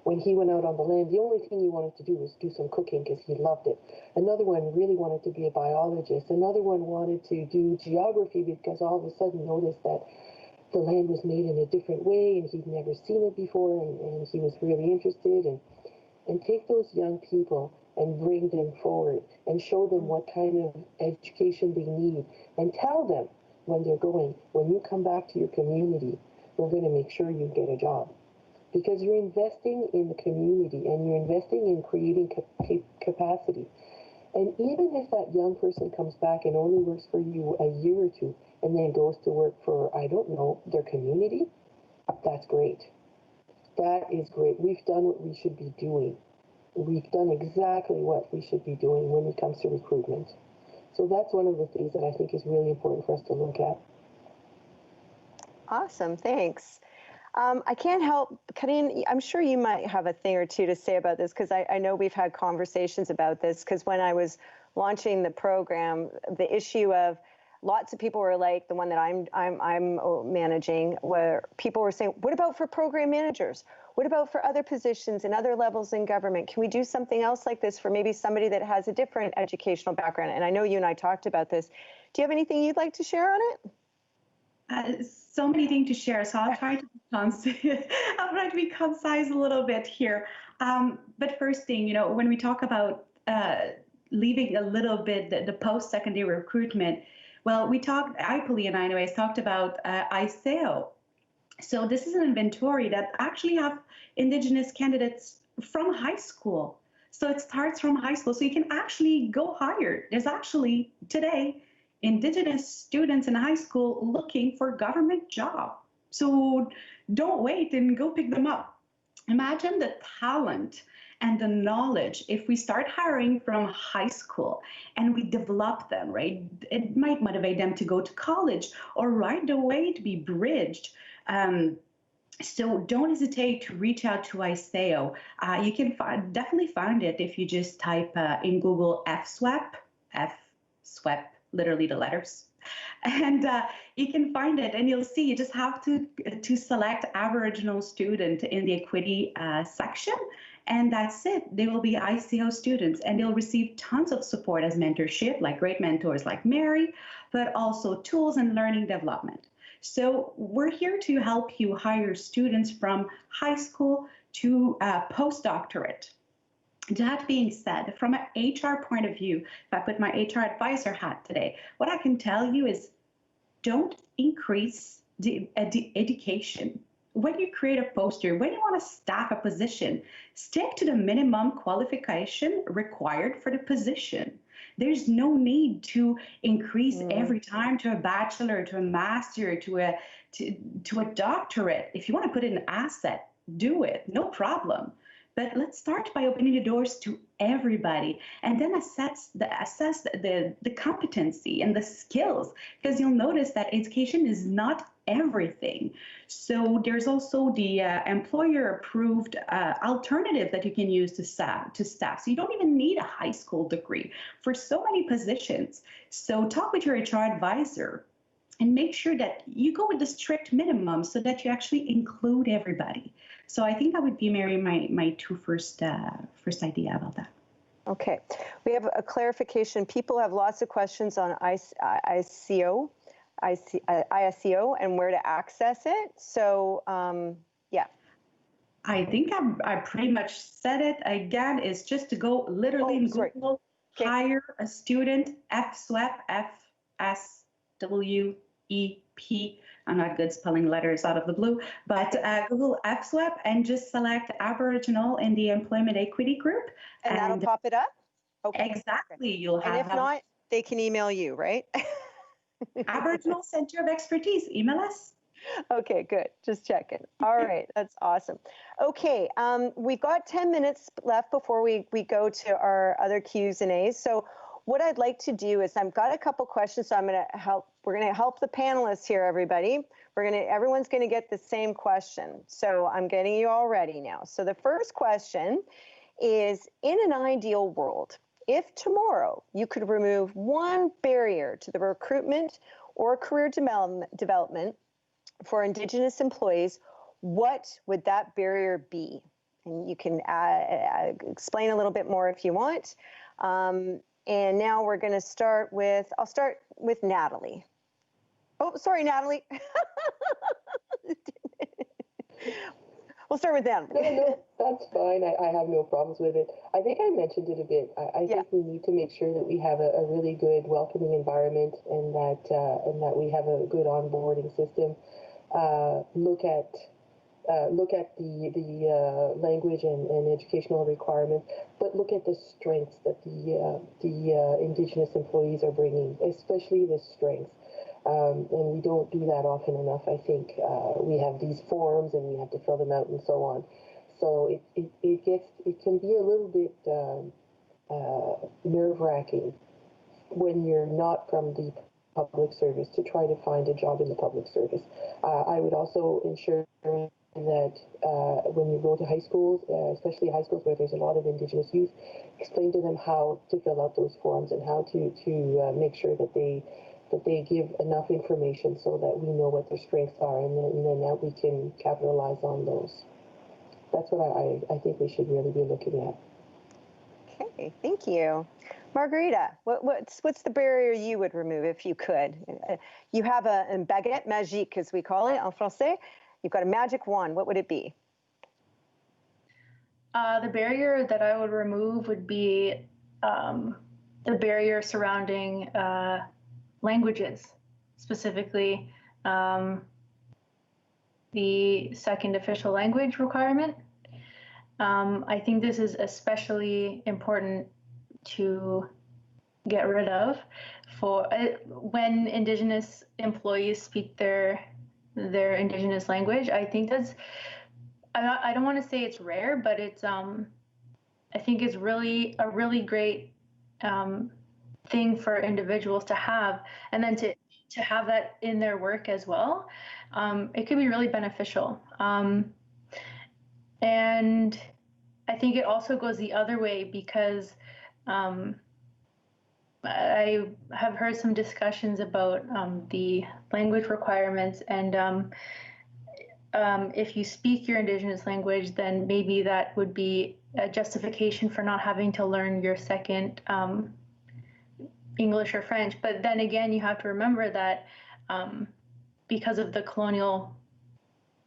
when he went out on the land, the only thing he wanted to do was do some cooking because he loved it. Another one really wanted to be a biologist. Another one wanted to do geography because all of a sudden noticed that the land was made in a different way and he'd never seen it before, and he was really interested. And take those young people and bring them forward and show them what kind of education they need, and tell them when they're going, when you come back to your community, we're going to make sure you get a job. Because you're investing in the community and you're investing in creating capacity. And even if that young person comes back and only works for you a year or two and then goes to work for, I don't know, their community, that's great. That is great. We've done what we should be doing. We've done exactly what we should be doing when it comes to recruitment. So that's one of the things that I think is really important for us to look at. Awesome, thanks. I can't help, Karine, I'm sure you might have a thing or two to say about this, because I know we've had conversations about this, because when I was launching the program, the issue of lots of people were like the one that I'm managing, where people were saying, what about for program managers? What about for other positions and other levels in government? Can we do something else like this for maybe somebody that has a different educational background? And I know you and I talked about this. Do you have anything you'd like to share on it? So many things to share, so I'll try to be concise. I'll try to be concise a little bit here. But first thing, when we talk about leaving a little bit the post-secondary recruitment, well, Pali and I anyways, talked about ISEO. So this is an inventory that actually have Indigenous candidates from high school. So it starts from high school, so you can actually go higher. There's actually today Indigenous students in high school looking for a government job. So don't wait and go pick them up. Imagine the talent and the knowledge if we start hiring from high school and we develop them, right? It might motivate them to go to college or right away to be bridged. So don't hesitate to reach out to ISEO. You can definitely find it if you just type in Google FSWEP, literally the letters. And you can find it and you'll see you just have to select Aboriginal student in the equity section. And that's it. They will be ICO students and they'll receive tons of support as mentorship, like great mentors like Mary, but also tools and learning development. So we're here to help you hire students from high school to postdoctorate. That being said, from an HR point of view, if I put my HR advisor hat today, what I can tell you is don't increase the education. When you create a poster, when you want to staff a position, stick to the minimum qualification required for the position. There's no need to increase every time to a bachelor, to a master, to a doctorate. If you want to put in an asset, do it, no problem. But let's start by opening the doors to everybody and then assess the competency and the skills, because you'll notice that education is not everything. So there's also the employer-approved alternative that you can use to staff. So you don't even need a high school degree for so many positions. So talk with your HR advisor and make sure that you go with the strict minimum so that you actually include everybody. So I think that would be, Mary, my two first idea about that. Okay, we have a clarification. People have lots of questions on ISEO and where to access it. So, yeah. I think I pretty much said it. Again, is just to go literally in Google, hire a student, FSWEP, FSWEP. I'm not good spelling letters out of the blue, but Google FSWEP and just select Aboriginal in the Employment Equity Group. And that'll pop it up? Okay. Exactly. You'll have. And if not, they can email you, right? Aboriginal Center of Expertise, email us. Okay, good. Just checking. All right, that's awesome. Okay, we've got 10 minutes left before we go to our other Q's and A's. So what I'd like to do is I've got a couple questions, so we're going to help the panelists here, everybody. Everyone's going to get the same question. So I'm getting you all ready now. So the first question is, in an ideal world, If tomorrow you could remove one barrier to the recruitment or career development for Indigenous employees, what would that barrier be? And you can explain a little bit more if you want. And now we're going to start with, I'll start with Natalie. Oh, sorry, Natalie. We'll start with them. No, that's fine. I have no problems with it. I think I mentioned it a bit. I think we need to make sure that we have a really good welcoming environment, and that we have a good onboarding system. Look at the language and educational requirements, but look at the strengths that the Indigenous employees are bringing, especially the strengths. And we don't do that often enough. I think we have these forms and we have to fill them out and so on. So it can be a little bit nerve-wracking when you're not from the public service to try to find a job in the public service. I would also ensure that when you go to high schools, especially high schools where there's a lot of Indigenous youth, explain to them how to fill out those forms and how to make sure that they give enough information so that we know what their strengths are, and then that we can capitalize on those. That's what I think we should really be looking at. Okay, thank you. Margarita, what's the barrier you would remove if you could? You have a baguette magique, as we call it en français. You've got a magic wand. What would it be? The barrier that I would remove would be the barrier surrounding languages, specifically the second official language requirement. I think this is especially important to get rid of for when Indigenous employees speak their Indigenous language. I think that's, I don't want to say it's rare, but it's I think it's really a really great thing for individuals to have, and then to have that in their work as well. It could be really beneficial. And I think it also goes the other way, because I have heard some discussions about the language requirements, and if you speak your Indigenous language, then maybe that would be a justification for not having to learn your second English or French. But then again, you have to remember that because of the colonial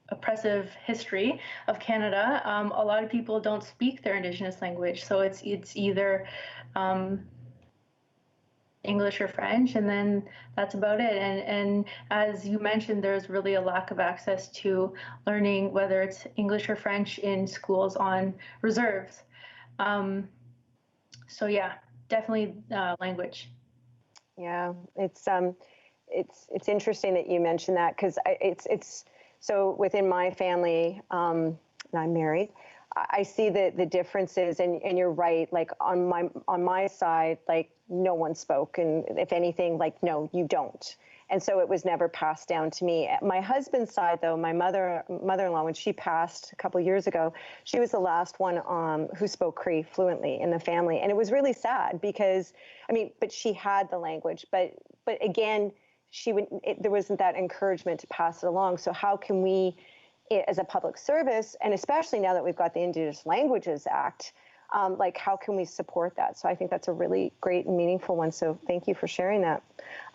oppressive history of Canada, a lot of people don't speak their Indigenous language. So it's either English or French, and then that's about it. And as you mentioned, there's really a lack of access to learning, whether it's English or French, in schools on reserves. So yeah, definitely language. Yeah, it's interesting that you mentioned that, because it's so within my family, and I'm married, I see the differences, and you're right. Like on my side, like no one spoke, and if anything, like no, you don't. And so it was never passed down to me. My husband's side, though, my mother-in-law, when she passed a couple years ago, she was the last one who spoke Cree fluently in the family, and it was really sad because, I mean, but she had the language, but again, there wasn't that encouragement to pass it along. So how can we, as a public service, and especially now that we've got the Indigenous Languages Act, like how can we support that? So I think that's a really great and meaningful one. So thank you for sharing that.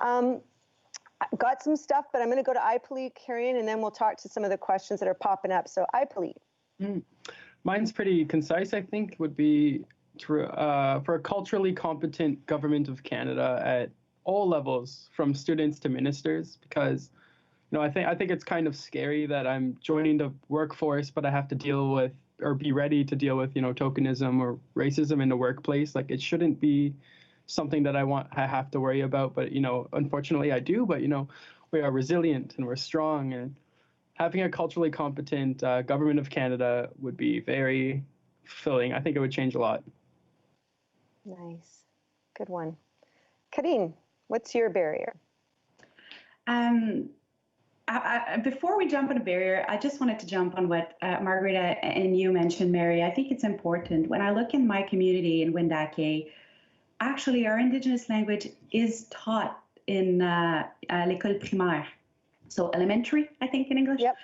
I've got some stuff, but I'm going to go to Palik, Carrion, and then we'll talk to some of the questions that are popping up. So Palik. Mine's pretty concise, I think, would be for a culturally competent government of Canada at all levels, from students to ministers, because I think it's kind of scary that I'm joining the workforce, but I have to deal with, or be ready to deal with, tokenism or racism in the workplace. Like, it shouldn't be something that I have to worry about, but unfortunately I do. But we are resilient and we're strong, and having a culturally competent government of Canada would be very fulfilling. I think it would change a lot. Nice, good one. Karine, what's your barrier? Before we jump on a barrier, I just wanted to jump on what Margarita and you mentioned, Mary. I think it's important. When I look in my community in Wendake, actually our Indigenous language is taught in l'école primaire, so elementary, I think in English. Yep.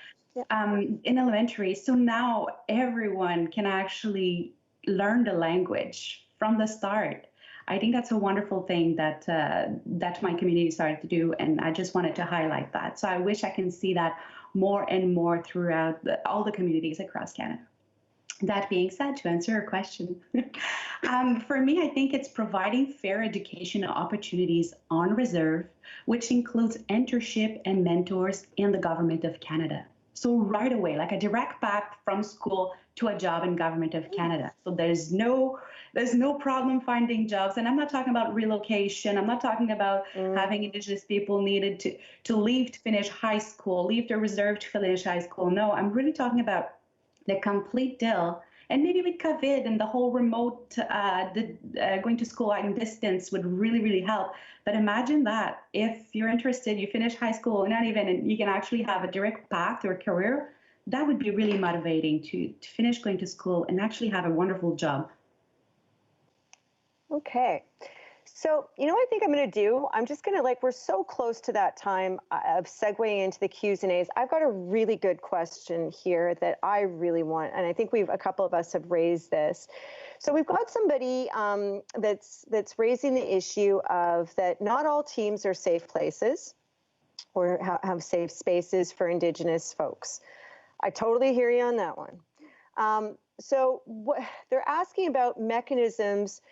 In elementary. So now everyone can actually learn the language from the start. I think that's a wonderful thing that that my community started to do, and I just wanted to highlight that. So I wish I can see that more and more throughout all the communities across Canada. That being said, to answer your question, for me, I think it's providing fair education opportunities on reserve, which includes mentorship and mentors in the Government of Canada. So right away, like a direct path from school to a job in Government of Canada. So there's no problem finding jobs. And I'm not talking about relocation. I'm not talking about having Indigenous people needed to leave to finish high school, leave their reserve to finish high school. No, I'm really talking about the complete deal. And maybe with COVID and the whole remote going to school in distance would really, really help. But imagine that if you're interested, you finish high school, and you can actually have a direct path to a career, that would be really motivating to finish going to school and actually have a wonderful job. Okay. So, you know what I think I'm going to do? I'm just going to, we're so close to that time of segueing into the Q's and A's. I've got a really good question here that I really want, and I think a couple of us have raised this. So we've got somebody that's raising the issue of that not all teams are safe places or have safe spaces for Indigenous folks. I totally hear you on that one. So they're asking about mechanisms.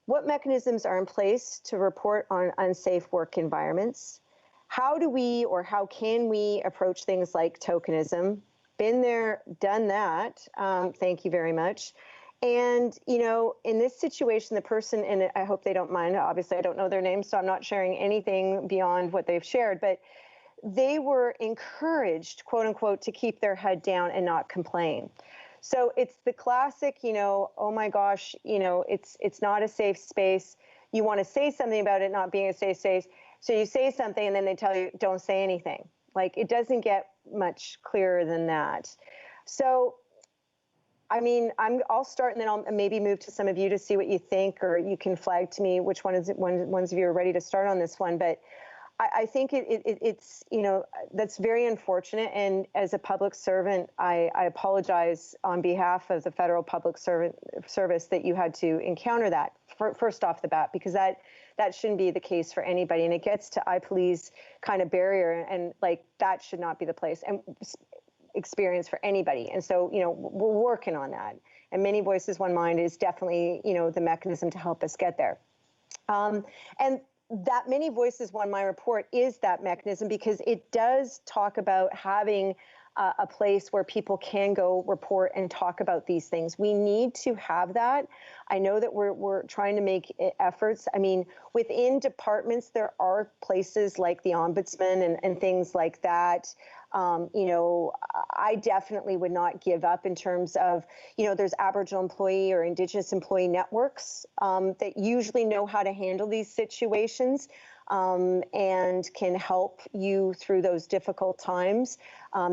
What mechanisms are in place to report on unsafe work environments? How do we or how can we approach things like tokenism? Been there, done that. Thank you very much. And, in this situation, the person, and I hope they don't mind, obviously I don't know their name, so I'm not sharing anything beyond what they've shared, but they were encouraged, quote unquote, to keep their head down and not complain. So it's the classic, oh my gosh, it's not a safe space. You want to say something about it not being a safe space. So you say something and then they tell you, don't say anything. It doesn't get much clearer than that. So, I'll start and then I'll maybe move to some of you to see what you think, or you can flag to me which ones of you are ready to start on this one. But I think it's, that's very unfortunate. And as a public servant, I apologize on behalf of the federal public service that you had to encounter that first off the bat, because that shouldn't be the case for anybody. And it gets to I please kind of barrier, and that should not be the place and experience for anybody. And so, we're working on that. And Many Voices, One Mind is definitely, the mechanism to help us get there. And that Many Voices, One Mind report is that mechanism, because it does talk about having a place where people can go report and talk about these things. We need to have that. I know that we're trying to make efforts. Within departments, there are places like the Ombudsman and things like that. I definitely would not give up in terms of, there's Aboriginal employee or Indigenous employee networks that usually know how to handle these situations and can help you through those difficult times.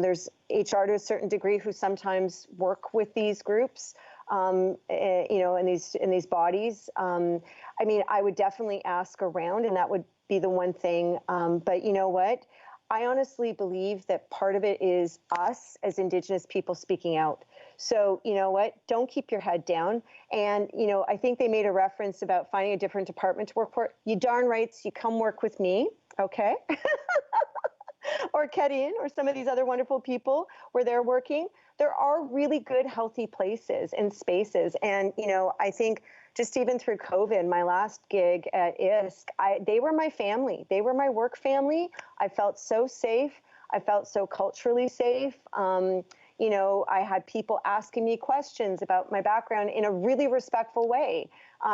There's HR to a certain degree who sometimes work with these groups, in these bodies. I would definitely ask around, and that would be the one thing. But you know what? I honestly believe that part of it is us as Indigenous people speaking out. So, you know what? Don't keep your head down. And, I think they made a reference about finding a different department to work for. You darn rights, you come work with me, okay? Or Kedin, or some of these other wonderful people where they're working. There are really good, healthy places and spaces. And, I think just even through COVID, my last gig at ISK, they were my family. They were my work family. I felt so safe. I felt so culturally safe. I had people asking me questions about my background in a really respectful way,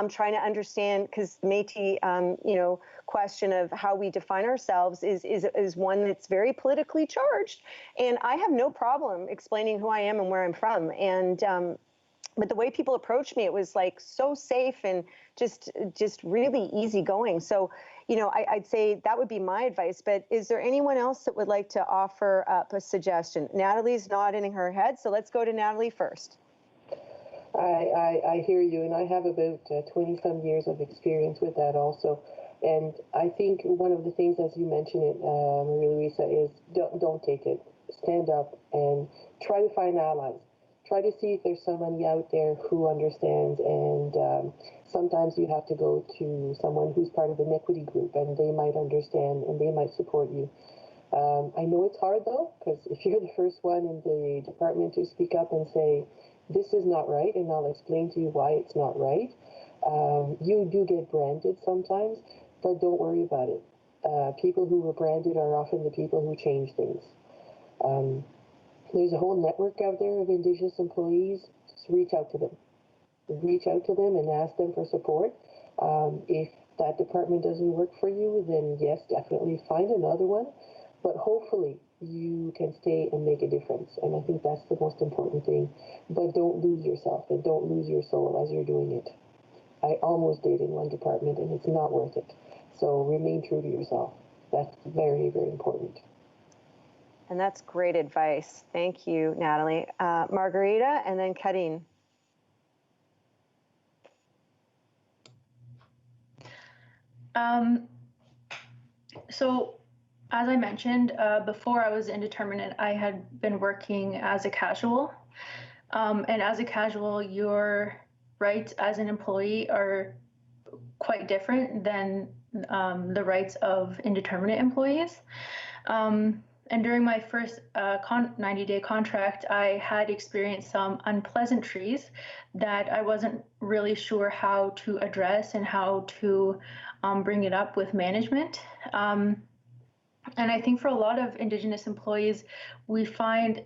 trying to understand, because the Métis, question of how we define ourselves is one that's very politically charged. And I have no problem explaining who I am and where I'm from. And but the way people approached me, it was so safe and just really easygoing. So, I'd say that would be my advice. But is there anyone else that would like to offer up a suggestion? Natalie's nodding her head, so let's go to Natalie first. I hear you, and I have about 20 some years of experience with that also. And I think one of the things, as you mentioned it, Maria Luisa, is don't take it. Stand up and try to find allies. Try to see if there's somebody out there who understands. And sometimes you have to go to someone who's part of an equity group, and they might understand and they might support you. I know it's hard though, because if you're the first one in the department to speak up and say, this is not right, and I'll explain to you why it's not right. You do get branded sometimes, but don't worry about it. People who were branded are often the people who change things. There's a whole network out there of Indigenous employees. Just reach out to them. Reach out to them and ask them for support. If that department doesn't work for you, then yes, definitely find another one. But hopefully you can stay and make a difference. And I think that's the most important thing. But don't lose yourself and don't lose your soul as you're doing it. I almost did in one department, and it's not worth it. So remain true to yourself. That's very, very important. And that's great advice. Thank you, Natalie. Margarita, and then Karine. So as I mentioned, before I was indeterminate, I had been working as a casual. And as a casual, your rights as an employee are quite different than the rights of indeterminate employees. And during my first 90-day contract, I had experienced some unpleasantries that I wasn't really sure how to address and how to bring it up with management. And I think for a lot of Indigenous employees, we find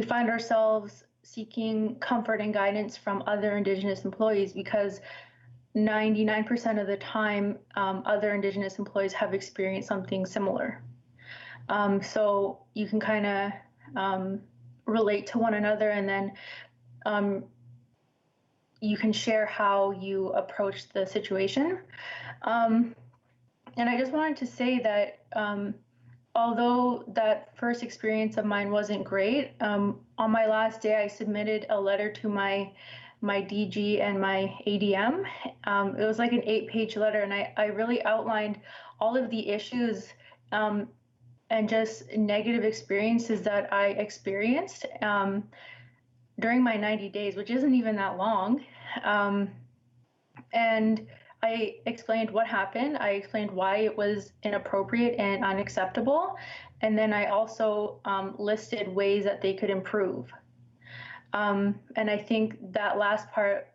ourselves seeking comfort and guidance from other Indigenous employees because 99% of the time, other Indigenous employees have experienced something similar. So you can kind of relate to one another, and then you can share how you approach the situation. And I just wanted to say that although that first experience of mine wasn't great, on my last day, I submitted a letter to my DG and my ADM. It was like an 8-page letter, and I really outlined all of the issues and just negative experiences that I experienced during my 90 days, which isn't even that long. And I explained what happened. I explained why it was inappropriate and unacceptable. And then I also listed ways that they could improve. And I think that last part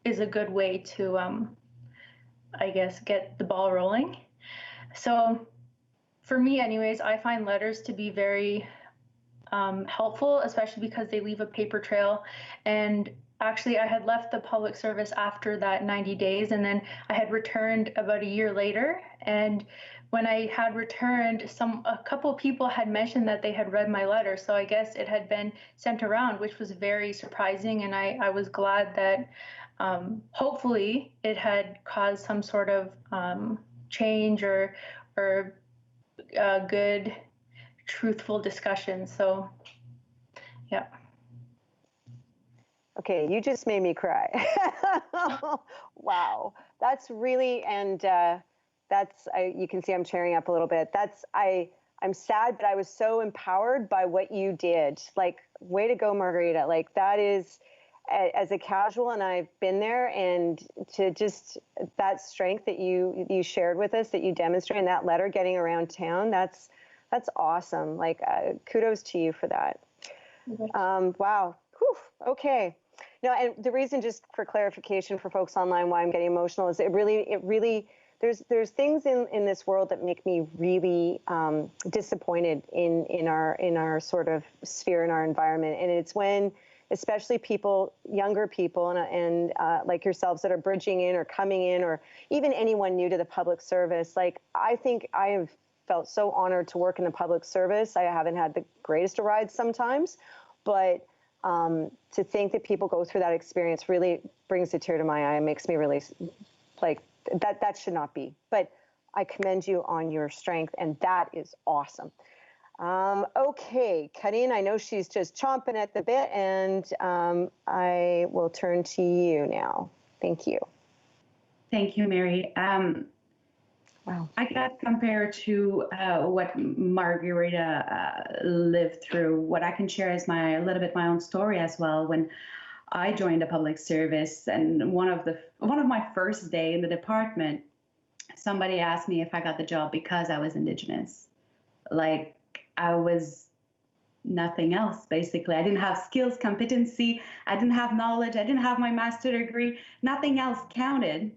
is a good way to, I guess, get the ball rolling. So for me anyways, I find letters to be very helpful, especially because they leave a paper trail. And actually, I had left the public service after that 90 days, and then I had returned about a year later. And when I had returned, a couple of people had mentioned that they had read my letter. So I guess it had been sent around, which was very surprising. And I was glad that hopefully it caused some sort of change or good, truthful discussion. So, yeah. Okay, you just made me cry. Wow, that's really, and you can see I'm tearing up a little bit. I'm sad, but I was so empowered by what you did. Like, way to go, Margarita. Like, that is, as a casual, and I've been there, and to just that strength that you shared with us, that you demonstrated in that letter getting around town, that's awesome. Like, kudos to you for that. Wow. Whew. Okay. No, and the reason, just for clarification for folks online, why I'm getting emotional is it really there's things in this world that make me really disappointed in our sort of sphere, in our environment, and it's when especially younger people and like yourselves that are bridging in or coming in, or even anyone new to the public service. Like, I think I have felt so honored to work in the public service. I haven't had the greatest of rides sometimes, but to think that people go through that experience really brings a tear to my eye and makes me really, like, that should not be. But I commend you on your strength, and that is awesome. Okay, Karine, I know she's just chomping at the bit, and I will turn to you now. Thank you. Thank you, Mary. Wow. I got compared to what Margarita lived through. What I can share is a little bit my own story as well. When I joined the public service, and one of my first day in the department, somebody asked me if I got the job because I was Indigenous. Like, I was nothing else, basically. I didn't have skills, competency, I didn't have knowledge, I didn't have my master's degree. Nothing else counted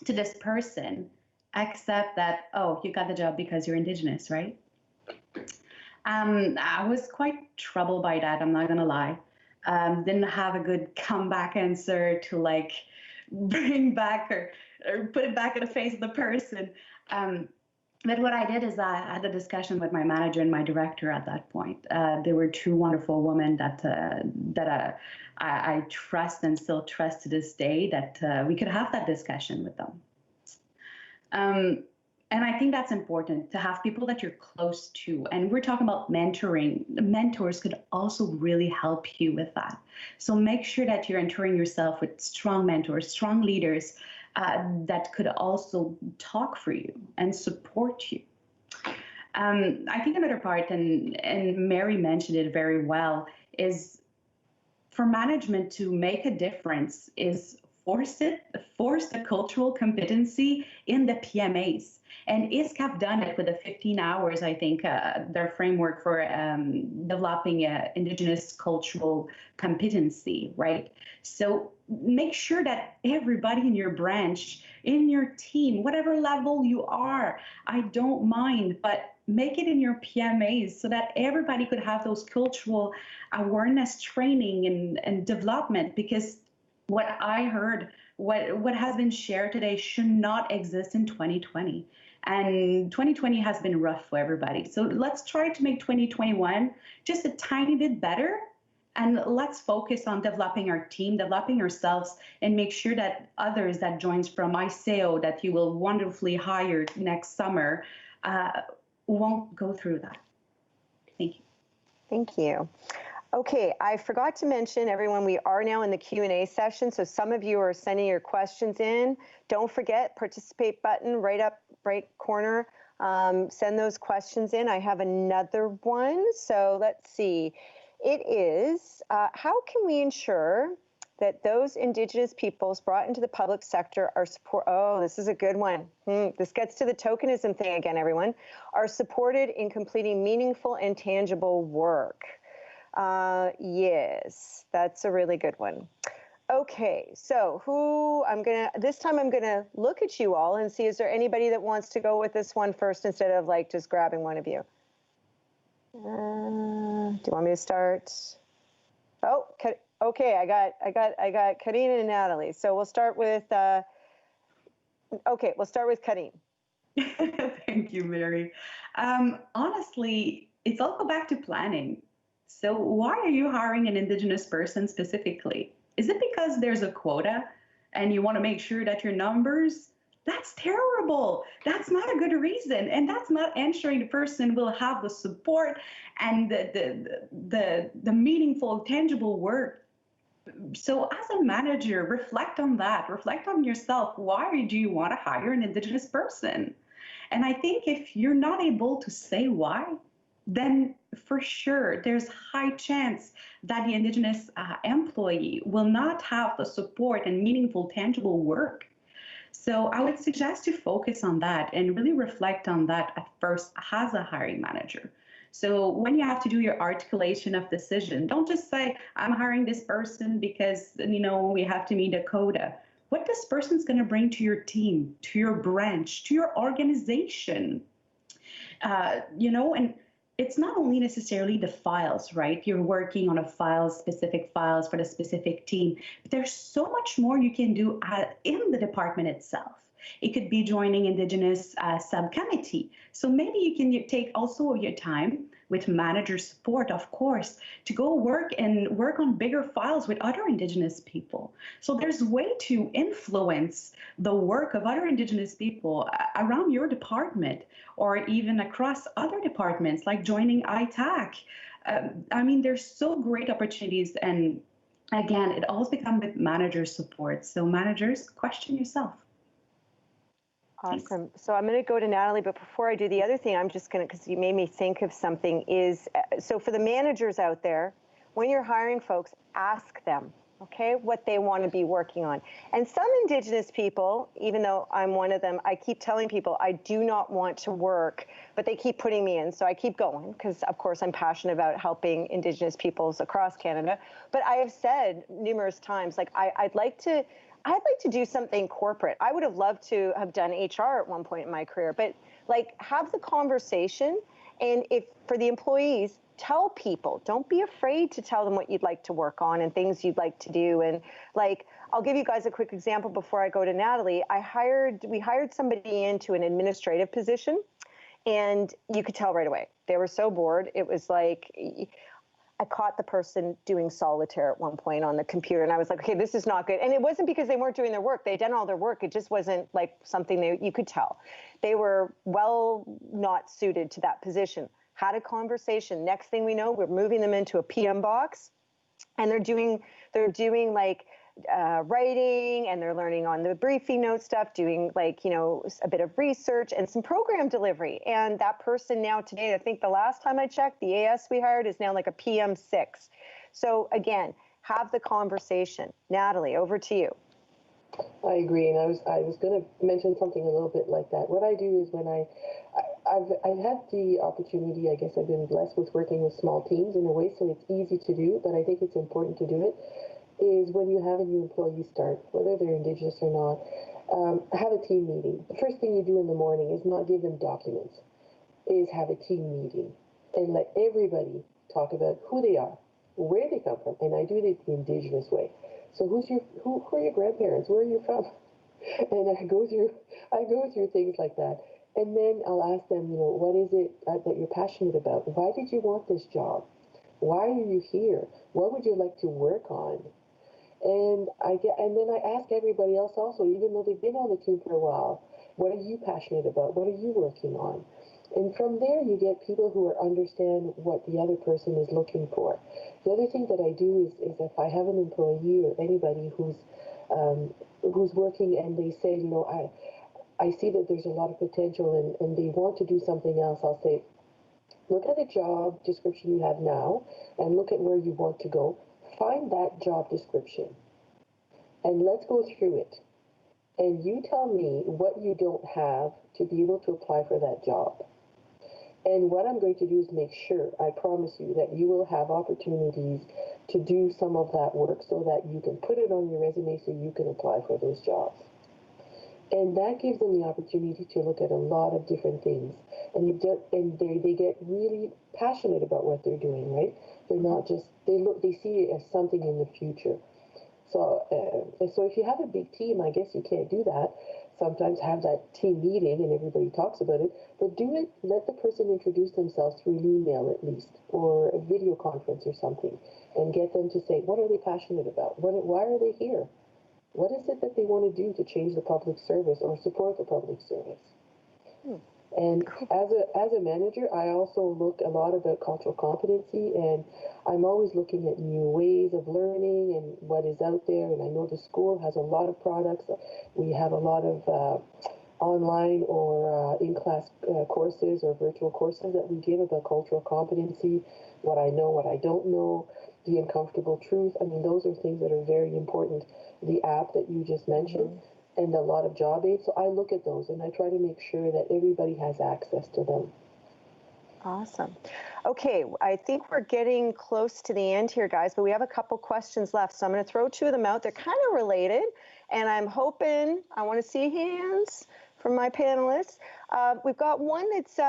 to this person except that, oh, you got the job because you're Indigenous, right? I was quite troubled by that, I'm not gonna lie. Didn't have a good comeback answer to like bring back or put it back in the face of the person. But what I did is I had a discussion with my manager and my director at that point. They were two wonderful women that I trust and still trust to this day, that we could have that discussion with them. And I think that's important, to have people that you're close to. And we're talking about mentoring. The mentors could also really help you with that. So make sure that you're entering yourself with strong mentors, strong leaders that could also talk for you and support you. I think another part, and Mary mentioned it very well, is for management to make a difference is force the cultural competency in the PMAs. And ISC have done it with the 15 hours, I think, their framework for developing Indigenous cultural competency, right? So make sure that everybody in your branch, in your team, whatever level you are, I don't mind, but make it in your PMAs so that everybody could have those cultural awareness training and development, because what I heard, what has been shared today should not exist in 2020. And 2020 has been rough for everybody. So let's try to make 2021 just a tiny bit better. And let's focus on developing our team, developing ourselves, and make sure that others that joins from ISEO that you will wonderfully hire next summer won't go through that. Thank you. Thank you. Okay, I forgot to mention, everyone, we are now in the Q&A session, so some of you are sending your questions in. Don't forget, participate button right corner. Send those questions in. I have another one, so let's see. It is, how can we ensure that those Indigenous peoples brought into the public sector are this is a good one. This gets to the tokenism thing again, everyone, are supported in completing meaningful and tangible work. Yes, that's a really good one. Okay, so this time I'm gonna look at you all and see, is there anybody that wants to go with this one first instead of like just grabbing one of you? Do you want me to start? Oh, okay, I got Karine and Natalie. So we'll start with, we'll start with Karine. Thank you, Mary. Honestly, it's all go back to planning. So why are you hiring an Indigenous person specifically? Is it because there's a quota and you want to make sure that your numbers? That's terrible. That's not a good reason. And that's not ensuring the person will have the support and the meaningful, tangible work. So as a manager, reflect on that. Reflect on yourself. Why do you want to hire an Indigenous person? And I think if you're not able to say why, then for sure there's high chance that the Indigenous employee will not have the support and meaningful, tangible work. So I would suggest to focus on that and really reflect on that at first as a hiring manager. So when you have to do your articulation of decision, don't just say, I'm hiring this person because, we have to meet a quota. What this person's going to bring to your team, to your branch, to your organization, and it's not only necessarily the files, right? You're working on specific files for the specific team, but there's so much more you can do in the department itself. It could be joining Indigenous subcommittee. So maybe you can take also your time with manager support, of course, to go work on bigger files with other Indigenous people. So there's a way to influence the work of other Indigenous people around your department or even across other departments, like joining ITAC. I mean, there's so great opportunities. And again, it always becomes with manager support. So managers, question yourself. Awesome. So I'm going to go to Natalie, but before I do, the other thing I'm just going to, because you made me think of something, is so for the managers out there, when you're hiring folks, ask them, okay, what they want to be working on. And some Indigenous people, even though I'm one of them, I keep telling people I do not want to work, but they keep putting me in. So I keep going because, of course, I'm passionate about helping Indigenous peoples across Canada. But I have said numerous times, like, I'd like to do something corporate. I would have loved to have done HR at one point in my career, but like have the conversation. And if for the employees, tell people, don't be afraid to tell them what you'd like to work on and things you'd like to do. And like, I'll give you guys a quick example before I go to Natalie. We hired somebody into an administrative position, and you could tell right away. They were so bored. It was like, I caught the person doing solitaire at one point on the computer, and I was like, okay, this is not good. And it wasn't because they weren't doing their work. They'd done all their work. It just wasn't like something you could tell. They were not suited to that position. Had a conversation. Next thing we know, we're moving them into a PM box, and they're doing like writing, and they're learning on the briefing note stuff, doing like, a bit of research and some program delivery. And that person now today, I think the last time I checked, the AS we hired is now like a PM6. So again, have the conversation. Natalie, over to you. I agree, and I was going to mention something a little bit like that. What I do is when I've had the opportunity, I guess I've been blessed with working with small teams in a way, so it's easy to do, but I think it's important to do it, is when you have a new employee start, whether they're Indigenous or not, have a team meeting. The first thing you do in the morning is not give them documents, is have a team meeting and let everybody talk about who they are, where they come from, and I do it the Indigenous way. So who are your grandparents? Where are you from? And I go through things like that. And then I'll ask them, what is it that you're passionate about? Why did you want this job? Why are you here? What would you like to work on? And then I ask everybody else also, even though they've been on the team for a while, what are you passionate about? What are you working on? And from there, you get people who understand what the other person is looking for. The other thing that I do is if I have an employee or anybody who's working and they say, I see that there's a lot of potential and they want to do something else, I'll say, look at the job description you have now and look at where you want to go. Find that job description and let's go through it. And you tell me what you don't have to be able to apply for that job. And what I'm going to do is make sure, I promise you, that you will have opportunities to do some of that work so that you can put it on your resume so you can apply for those jobs. And that gives them the opportunity to look at a lot of different things. And they get really passionate about what they're doing, right? They're not just, they see it as something in the future. So if you have a big team, I guess you can't do that. Sometimes have that team meeting and everybody talks about it, but do it, let the person introduce themselves through an email at least, or a video conference or something, and get them to say, what are they passionate about? Why are they here? What is it that they want to do to change the public service or support the public service? And as a manager, I also look a lot about cultural competency, and I'm always looking at new ways of learning and what is out there. And I know the school has a lot of products. We have a lot of online or in-class courses or virtual courses that we give about cultural competency, what I know, what I don't know, the uncomfortable truth. I mean, those are things that are very important. The app that you just mentioned. And a lot of job aids. So I look at those and I try to make sure that everybody has access to them. Awesome. Okay, I think we're getting close to the end here, guys, but we have a couple questions left. So I'm going to throw two of them out. They're kind of related, and I'm hoping, I want to see hands from my panelists. We've got one that's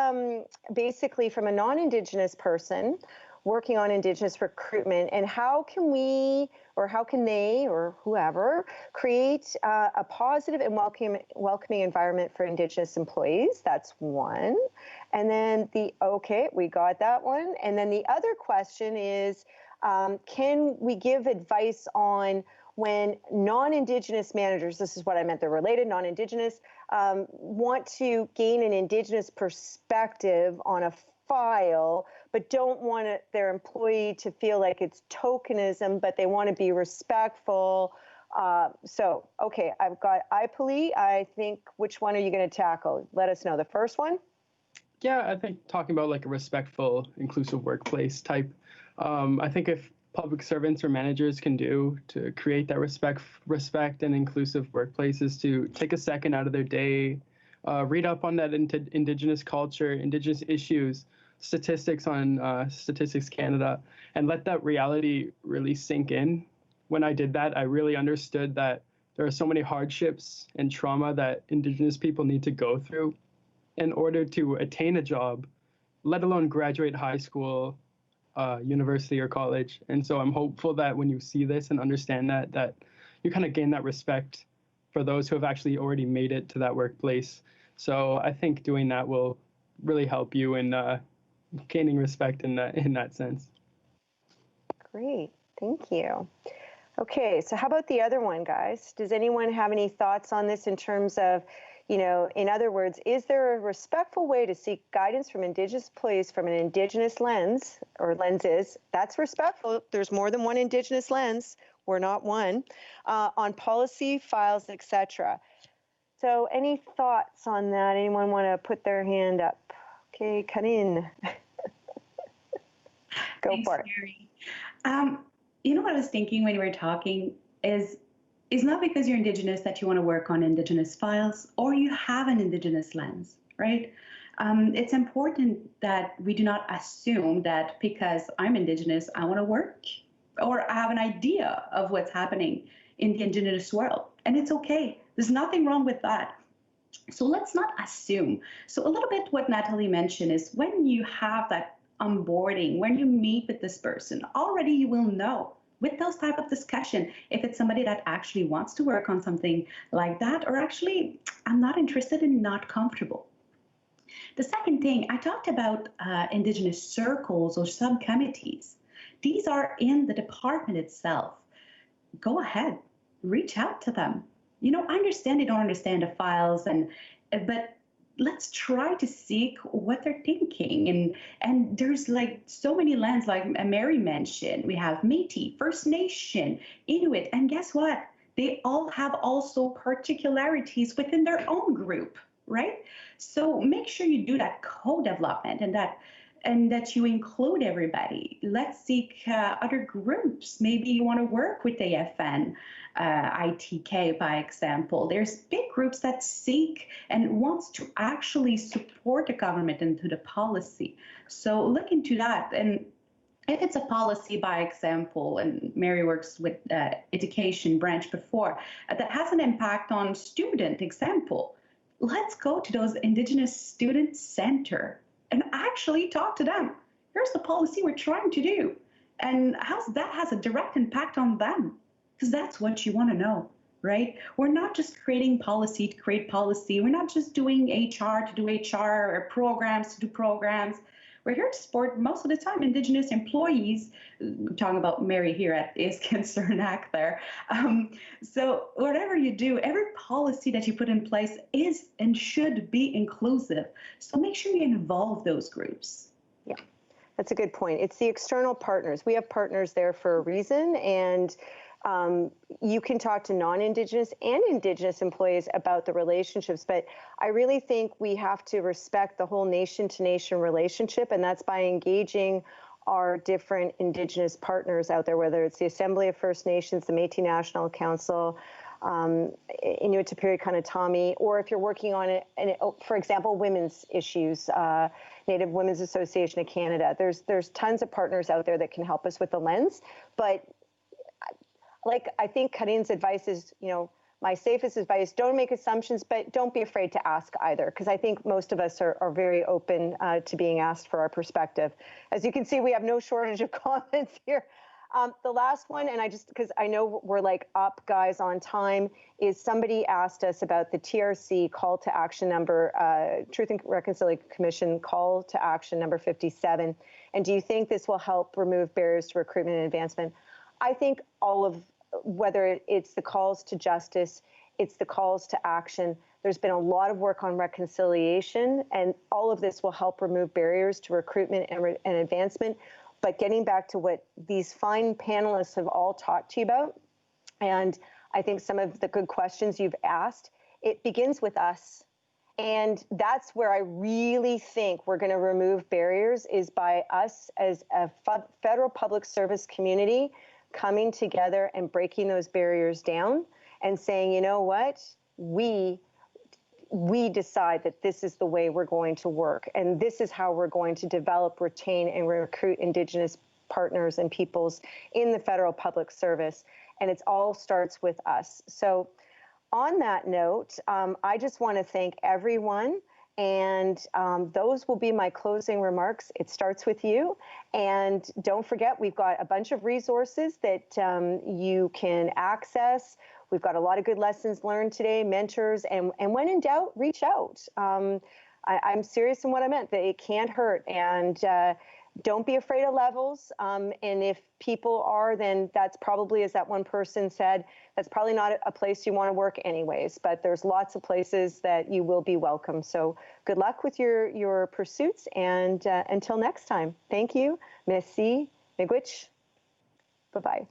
basically from a non-Indigenous person working on Indigenous recruitment, and how can we or how can they or whoever create a positive and welcoming environment for Indigenous employees? That's one. And then okay, we got that one. And then the other question is, can we give advice on when non-Indigenous managers, this is what I meant, they're related, non-Indigenous, want to gain an Indigenous perspective on a file, but don't want their employee to feel like it's tokenism, but they want to be respectful. Okay, I've got Palik. I think, which one are you going to tackle? Let us know. The first one? Yeah, I think talking about like a respectful, inclusive workplace type. I think if public servants or managers can do to create that respect and inclusive workplaces, to take a second out of their day, read up on that Indigenous culture, Indigenous issues, statistics on Statistics Canada, and let that reality really sink in. When I did that, I really understood that there are so many hardships and trauma that Indigenous people need to go through in order to attain a job, let alone graduate high school, university, or college. And so I'm hopeful that when you see this and understand that you kind of gain that respect for those who have actually already made it to that workplace. So I think doing that will really help you in gaining respect in that sense. Great, thank you. Okay, so how about the other one, guys? Does anyone have any thoughts on this in terms of, in other words, is there a respectful way to seek guidance from Indigenous employees from an Indigenous lens or lenses? That's respectful. There's more than one Indigenous lens. We're not one. On policy, files, etc. So any thoughts on that? Anyone want to put their hand up? Okay, Karine. Go Thanks, for it. Mary. What I was thinking when we were talking is not because you're Indigenous that you want to work on Indigenous files or you have an Indigenous lens, right? It's important that we do not assume that because I'm Indigenous, I want to work or I have an idea of what's happening in the Indigenous world. And it's okay. There's nothing wrong with that. So let's not assume. So a little bit what Natalie mentioned is when you have that onboarding, when you meet with this person, already you will know with those type of discussion if it's somebody that actually wants to work on something like that, or actually I'm not interested and not comfortable. The second thing, I talked about Indigenous circles or subcommittees. These are in the department itself. Go ahead, reach out to them. I understand they don't understand the files, but let's try to seek what they're thinking. And there's like so many lands, like Mary mentioned. We have Métis, First Nation, Inuit, and guess what? They all have also particularities within their own group, right? So make sure you do that co-development and that you include everybody. Let's seek other groups. Maybe you want to work with AFN, ITK, by example. There's big groups that seek and wants to actually support the government into the policy. So look into that. And if it's a policy, by example, and Mary works with education branch before, that has an impact on student example, let's go to those Indigenous student center and actually talk to them. Here's the policy we're trying to do. And how that has a direct impact on them. Because that's what you want to know, right? We're not just creating policy to create policy. We're not just doing HR to do HR or programs to do programs. We're here to support, most of the time, Indigenous employees. I'm talking about Mary here at Iskan there. So whatever you do, every policy that you put in place is and should be inclusive. So make sure you involve those groups. Yeah, that's a good point. It's the external partners. We have partners there for a reason, and you can talk to non-Indigenous and Indigenous employees about the relationships, but I really think we have to respect the whole nation-to-nation relationship, and that's by engaging our different Indigenous partners out there, whether it's the Assembly of First Nations, the Métis National Council, Inuit Tapiri Kanatami, or if you're working on it, for example, women's issues, Native Women's Association of Canada. There's tons of partners out there that can help us with the lens, but I think Karine's advice is, my safest advice, don't make assumptions, but don't be afraid to ask either, because I think most of us are very open to being asked for our perspective. As you can see, we have no shortage of comments here. The last one, and because I know we're like up, guys, on time, is somebody asked us about the TRC call to action number, Truth and Reconciliation Commission call to action number 57. And do you think this will help remove barriers to recruitment and advancement? I think all of, whether it's the calls to justice, it's the calls to action, there's been a lot of work on reconciliation, and all of this will help remove barriers to recruitment and advancement. But getting back to what these fine panelists have all talked to you about, and I think some of the good questions you've asked, it begins with us. And that's where I really think we're going to remove barriers, is by us as a federal public service community coming together and breaking those barriers down and saying, you know what, we decide that this is the way we're going to work, and this is how we're going to develop, retain, and recruit Indigenous partners and peoples in the federal public service. And it all starts with us. So on that note, I just want to thank everyone. And those will be my closing remarks. It starts with you. And don't forget, we've got a bunch of resources that you can access. We've got a lot of good lessons learned today, mentors, and when in doubt, reach out. I'm serious in what I meant, that it can't hurt. And don't be afraid of levels. And if people are, then that's probably, as that one person said, that's probably not a place you want to work anyways. But there's lots of places that you will be welcome. So good luck with your pursuits. And until next time, thank you. Merci. Miigwech. Bye-bye.